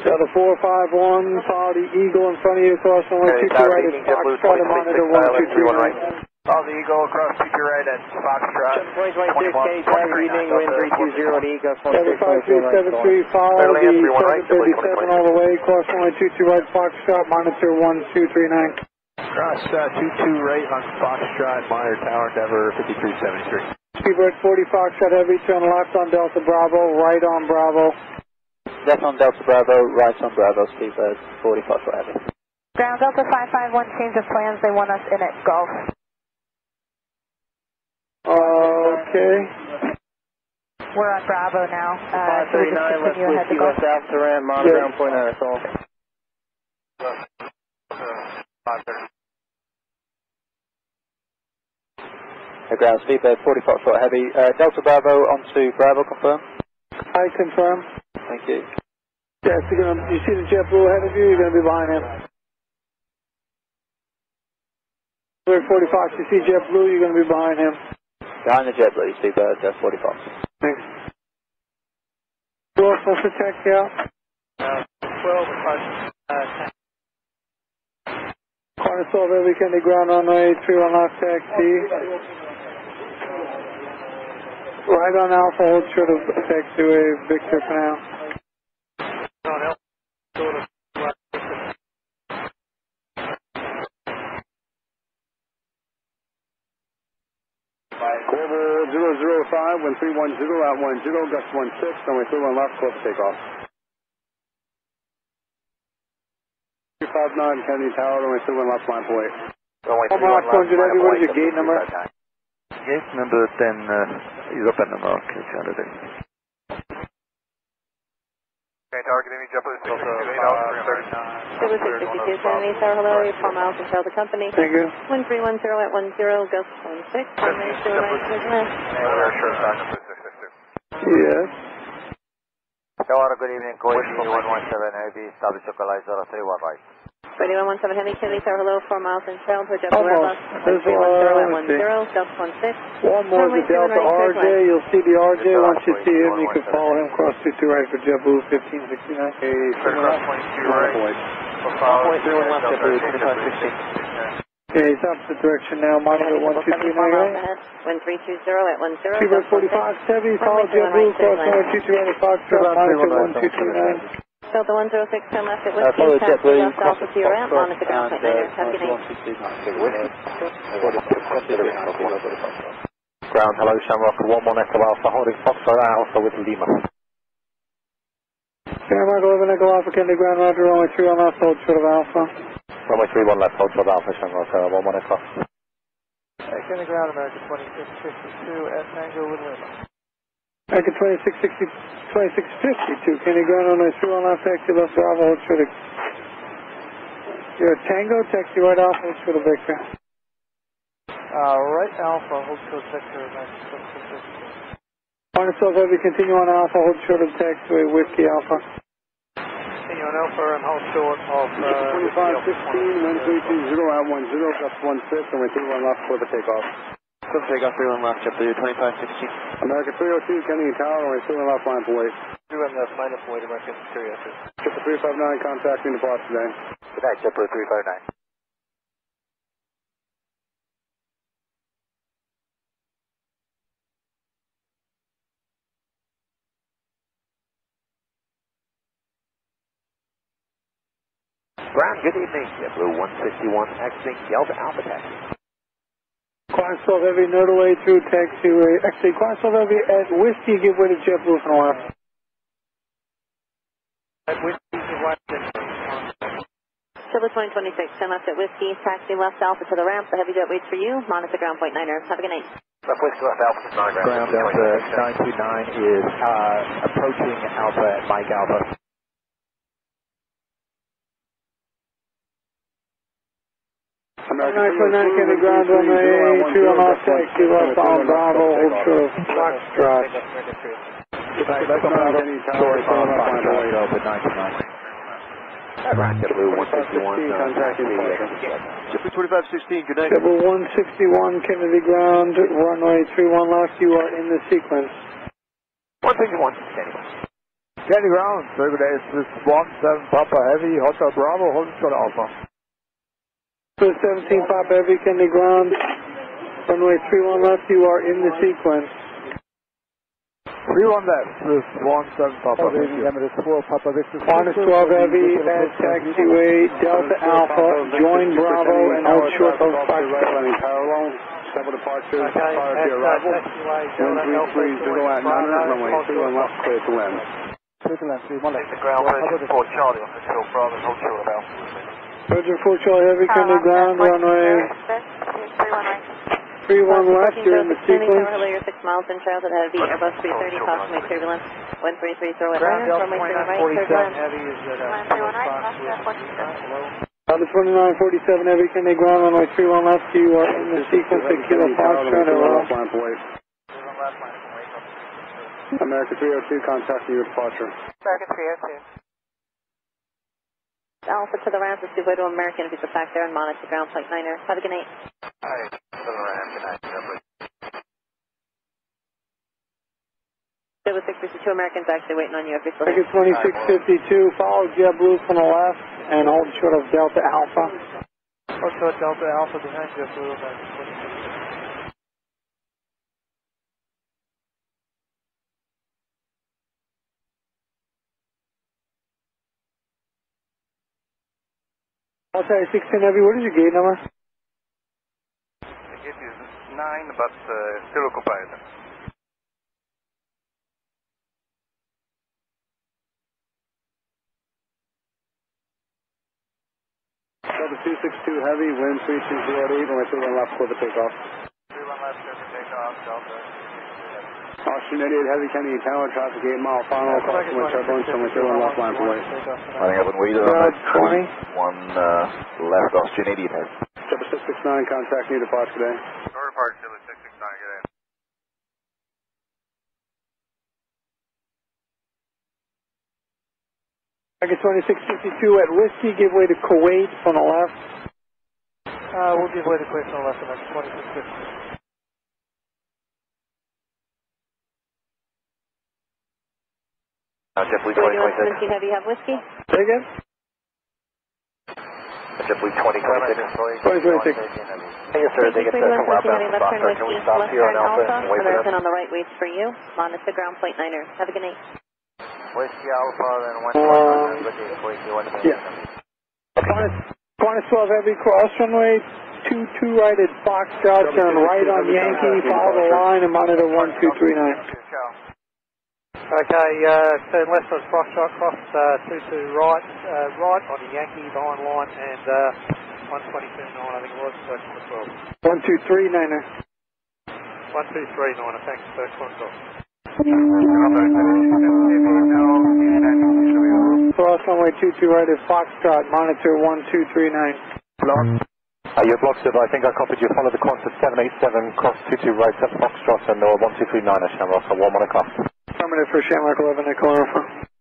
Delta 451, follow the Eagle in front of you, cross runway 22 right at Foxtrot and monitor 1239. Follow the Eagle across to your right at Foxtrot. 2026, good evening, wind 320 at Eagle, 75373, follow the 737 all the way, cross runway 22 right Foxtrot, monitor 1239. Cross 22 right on Foxtrot, monitor Tower Endeavor 5373. Seabird 40 Foxtrot Heavy, turn left on Delta Bravo, right on Bravo. Left on Delta Bravo, right on Bravo, Seabird 40 Foxtrot Heavy. Ground Delta 551, change of plans, they want us in at Gulf. Okay. We're on Bravo now. 539, left Whiskey, left Alpha ramp, monitor ground point 9, that's all. Ground Seabird 40 Foxtrot Heavy. Delta Bravo onto Bravo, confirm. I confirm. Thank you. Yes, you see the JetBlue ahead of you, you're going to be behind him. 40 Fox, you see JetBlue, you're going to be behind him. Behind the JetBlue, Seabird 40 Fox. Thanks. Who else wants to taxi out? 12, Corner 12, every Kennedy ground runway 31 left taxi. Right on Alpha, hold short of taxiway, Victor for now. Global 005, wind 310 at 10, gust 16, runway 31 left, clear for takeoff. 259 Kennedy Tower, runway 31 left, line for wait. Runway 31 left, line for what is your gate number? Gate number 10 is open number, okay, Okay, target any JetBlue 662 out, 662, Kennedy Tower, hello, 4 miles and trail the company. Thank you. 1310 at 10, gust 16, runway 29, clear to land. Yes. Tower, good evening, code 3117 Heavy, establish localizer 31 right. 3117 Heavy, Kennedy Tower, hello, 4 miles and trail to JetBlue Almost. Airbus, 1310 at 10, gust 16. One more is the Delta RJ. You'll see the RJ. Once you see him, you can follow him across 22 right for JetBlue 1569. Across 22 right. 1.31 left, JetBlue 2516. Okay, he's opposite direction now. Monitor 1239. Wind 320 at 10. Seabird 45 Heavy, follow JetBlue, cross 22 right at Foxtrot, monitor 1229. Delta 106, turn left at Whiskey, taxi left alpha to your ramp, monitor ground point 9, have a good night. Ground, hello, Shamrock, 11 Echo Alpha, holding Foxtrot Alpha with Lima. Shamrock 11 Echo Alpha, Kennedy Ground, roger, runway 31 left, hold short of Alpha. Runway 31 left, hold short of Alpha, Shamrock, 11 Echo. Kennedy Ground, American 2662 at Tango with Lima. American 2652, Kennedy Ground, runway 31 left, taxi left, Bravo, hold short of... You're a Tango, taxi right Alpha, hold short of Victor. Right Alpha, hold short Victor, 9662. Harness off Heavy, continue on Alpha, hold short of taxiway, Whiskey Alpha. Continue on Alpha and hold short of... 2516, wind 320 at 10, gust 16, and we're 31 left for the takeoff. Quick takeoff, 31 left, JetBlue 2516. American 302, Kennedy Tower, runway 31 left, line for weight. 31 left, line for weight, American 302. JetBlue 359, contacting departure today. Good night, JetBlue 359. Ground, good evening, JetBlue 161, exiting Delta Alpha taxi. Quiet 12 Heavy, node away through taxiway. Actually, Quiet 12 Heavy at Whiskey, give way to JetBlue for a while. At Whiskey, give way to JetBlue 2026, turn left at Whiskey, taxi left Alpha to the ramp, the heavy jet waits for you, monitor ground point 9er, have a good night. Left Whiskey, left Alpha to 9 Ground Delta 929 is approaching Alpha at Mike Alpha. American 929, Kennedy Ground, runway 21 left, taxi left on Bravo, hold short of Foxtrot. Short on Foxtrot, Delta 929. JetBlue 161, JetBlue 2516, good night. JetBlue 161, Kennedy Ground, runway 31 left, you are in the sequence. 161, Kennedy. Kennedy Ground, good day, this is 17 Papa Heavy, Hotel Bravo, holding short Alpha. 17 Pop Heavy, Kennedy Ground, runway 31 left, you are in the sequence. 31 left, this is 17 Papa Heavy, Emirates 4 Papa Victor. Minus 12 Heavy at taxiway Delta Alpha, join Bravo and hold short of Foxtrot. Running parallel, several departures prior to your arrival. Wind 330 at 900, runway 31 left, clear to land. Clear to land, 31 left. The ground, Virgin 4 Charlie on the Hill Bravo, hold short of Alpha. Virgin 4 Charlie Heavy, Kennedy Ground, runway 31 left, you're in the sequence. Hello, you're 6 miles in trail to the heavy Airbus 330, cautionary turbulence, 1330 at Ground runner, Delta runway 3 right, 2947 third land. Heavy is at Number 2947 Heavy, Kennedy Ground, runway 31 left, you are in the sequence at Kilo Foxtrot, hello. American 302, contacting your departure. American 302. Alpha to the ramp, receive way to American if he's a factor and monitor ground point 9er. Have a good night. Alright, to the ramp, good night, JetBlue. There was 652 Americans actually waiting on you. American 2652, follow JetBlue from the left and hold short of Delta Alpha. Hold short Delta Alpha behind JetBlue, American 26. Delta 16 Heavy, what is your gate number? The gate is 9, but still occupied. Delta 262 Heavy, wind 3208, runway 31 left, clear for takeoff. 31 left, clear for takeoff, Delta. Austin 88 Heavy Kennedy Tower, traffic 8 mile final, crossing with turbulence, and we're still on left line for weight. Lining up and wait on 1 left Austin 88 Heavy. 669, contact new departure today. Door departure, 669, get in. Target 2652 at Whiskey, give way to Kuwait on the left. We'll give way to Kuwait on the left, and that's 2650. JetBlue 2026. Heavy, have Whiskey. Say again? JetBlue 2026. 2026. Yes, sir, they get the outbound from Foxtrot. Can we stop here on Alpha and wait for them? On the right waits for you. Monitor ground plate 9er. Have a good night. Whiskey Alpha, then 1 looking for you. Yeah. Qantas 12 Heavy, cross runway 22 right at Foxtrot, turn right on Yankee, follow the line and monitor 1239. Okay, turn left on Foxtrot, cross 22 right, right on the Yankee behind line, and 122.9 I think it was, first one 12. 1239er. 1239, thanks, first one 12. Cross runway 22 right at Foxtrot, monitor 1239. Block. Your block said, I think I copied you. Follow the Qantas 787, cross 22 right at Foxtrot and 1239 at Shamrock, so 1 o'clock. Affirmative for Shamrock 11 at Alpha.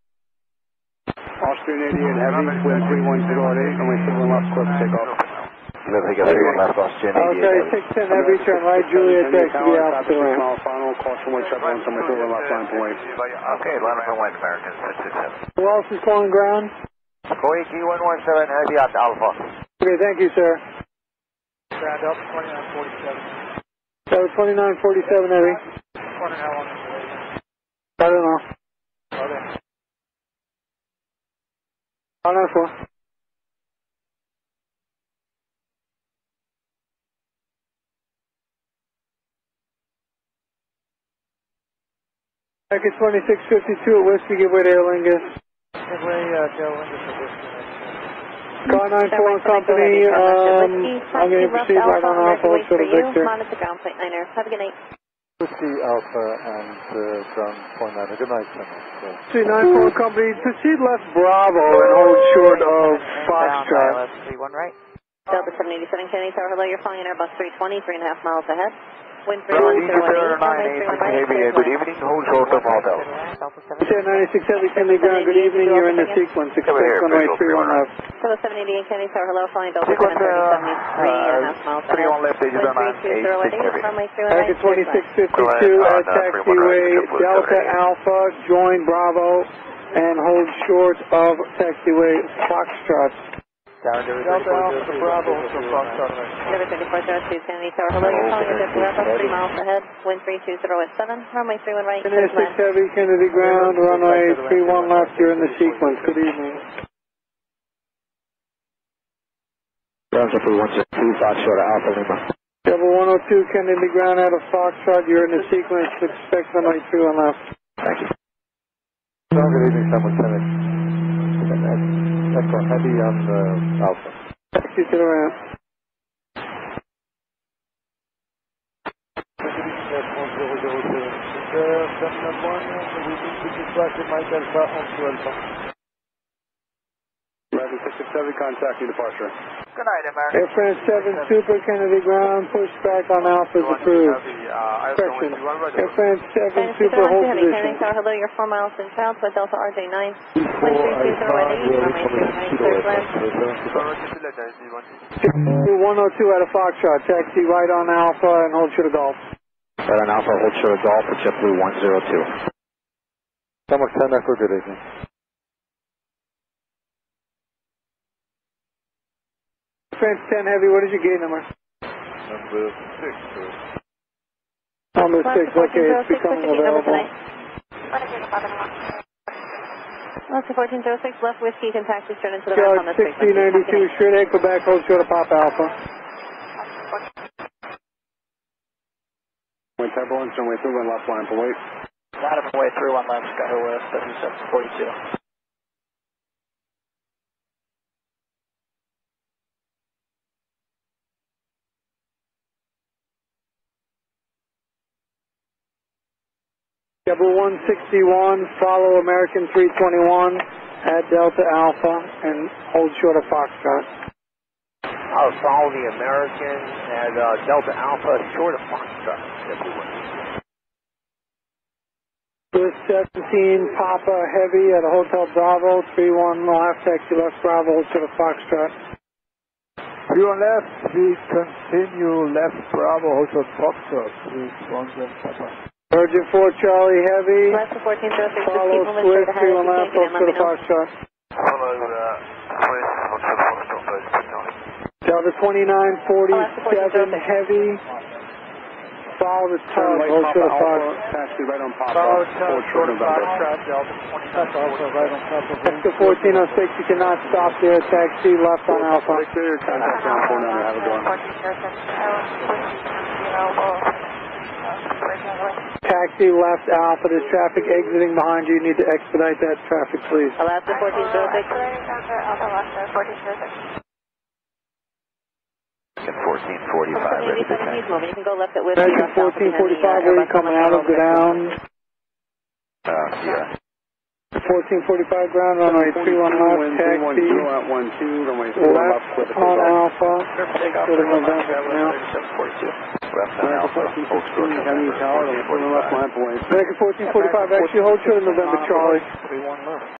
Austrian 88 Heavy, wind 3108, and we're still on left, close takeoff. They got 31 left Austin 88 Okay, 610 Heavy, turn right, Juliet, taxi out to the ramp. Mile final, caution way turbulence, and we're still on left line for weight. Okay, line up and wait, American 667. Who else is calling ground? Kuwait 117 Heavy out Alpha. Okay, thank you, sir. Ground up, 2947. That was 2947 Heavy. Wondering how long it's waiting. I don't know. Okay. On R4. Packet 2652 at Whiskey, give way to Aer Lingus. Give way to Aer Lingus for Whiskey. Car 94 Company, I'm going to proceed right on Alpha, let's go to Victor. Monitor ground plate 9er. Have a good night. Whiskey Alpha and ground point 9. Good night, See 94 Company, proceed left Bravo and hold short of Foxtrot. 31 right. Delta 787 Kennedy Tower, hello, you're flying Airbus 320, 3.5 miles ahead. Wind 31018. Good evening, hold short of hotel. 96 Heavy Kennedy ground, good evening, you're in the sequence, expect runway 31 left. Delta 788 Kennedy Tower, hello, flying Delta 773, 3.5 miles ahead. 31 left, Aegis on 986 Packet 2652 at taxiway Delta Alpha, join Bravo and hold short of taxiway Foxtrot. Delta Alpha to Bravo to Foxtrot. Delta 2402 Kennedy Tower, hello, you're flying Delta Bravo 3 miles ahead. Wind 320 7, runway 31 right. 96 Heavy Kennedy ground, runway 31 left, you're in the sequence, good evening. Ground up for 162, Foxtrot Alpha Lima. Double 102 Kennedy ground out of Foxtrot, you're in the sequence, expect runway 31 left. Thank you. Good evening, 710. Echo Heavy on Alpha. Taxi to the ramp. Heavy, contact you departure. Good night, American. Air France 7 Super Kennedy ground, push back on Alpha's approved. Correction. Air France 7 Super hold position. Kennedy Tower, hello, you're 4 miles in south with Delta RJ9. Wind 32018, runway 31 clear land. 102 out of Foxtrot, taxi right on Alpha and hold short of Golf. Right on Alpha, hold short of Golf for JetBlue 102. Summer 10 Echo, good evening. France 10 Heavy, what is your gate number? Number 6. Number 6, okay, it's becoming available. Delta 1406, left Whiskey, can taxi straight into the Charge ramp on the 6092, straight ahead, Quebec, hold short of Pop Alpha. Wind turbulence, runway 31 left line for weight. Line up and wait 31 left, Skywest 7742. Double 161, follow American 321 at Delta Alpha and hold short of Foxtrot. I'll follow the American at Delta Alpha short of Foxtrot. Swiss 17, Papa Heavy at a Hotel Bravo, 31 left, taxi left Bravo, hold short of Foxtrot. 31 left, we continue left Bravo, Hotel Foxtrot, 317 Papa. Virgin 4 Charlie Heavy, Left to 1406, follow Swiss, 31 left, hold short of Foxtrot. Follow Swiss, hold short of Foxtrot, Delta 2947 Heavy, follow the tug, hold short of Foxtrot. Taxi right on Papa. Follow tug, short of Foxtrot, Delta 2947. Extra 1406, you cannot stop there, taxi left on Alpha. Contact down 49, have a good one. Taxi left Alpha, there's traffic exiting behind you, you need to expedite that traffic, please. Alaska 1406. 1445, ready to taxi. You can go left at Whiskey. American 1445, where are you coming out of? Go down. Yeah. 1445 ground, runway 31 left, taxi. Left on Alpha. Go to November now. Left on Alpha, hold short of November. American 1445, actually hold short of November, Charlie.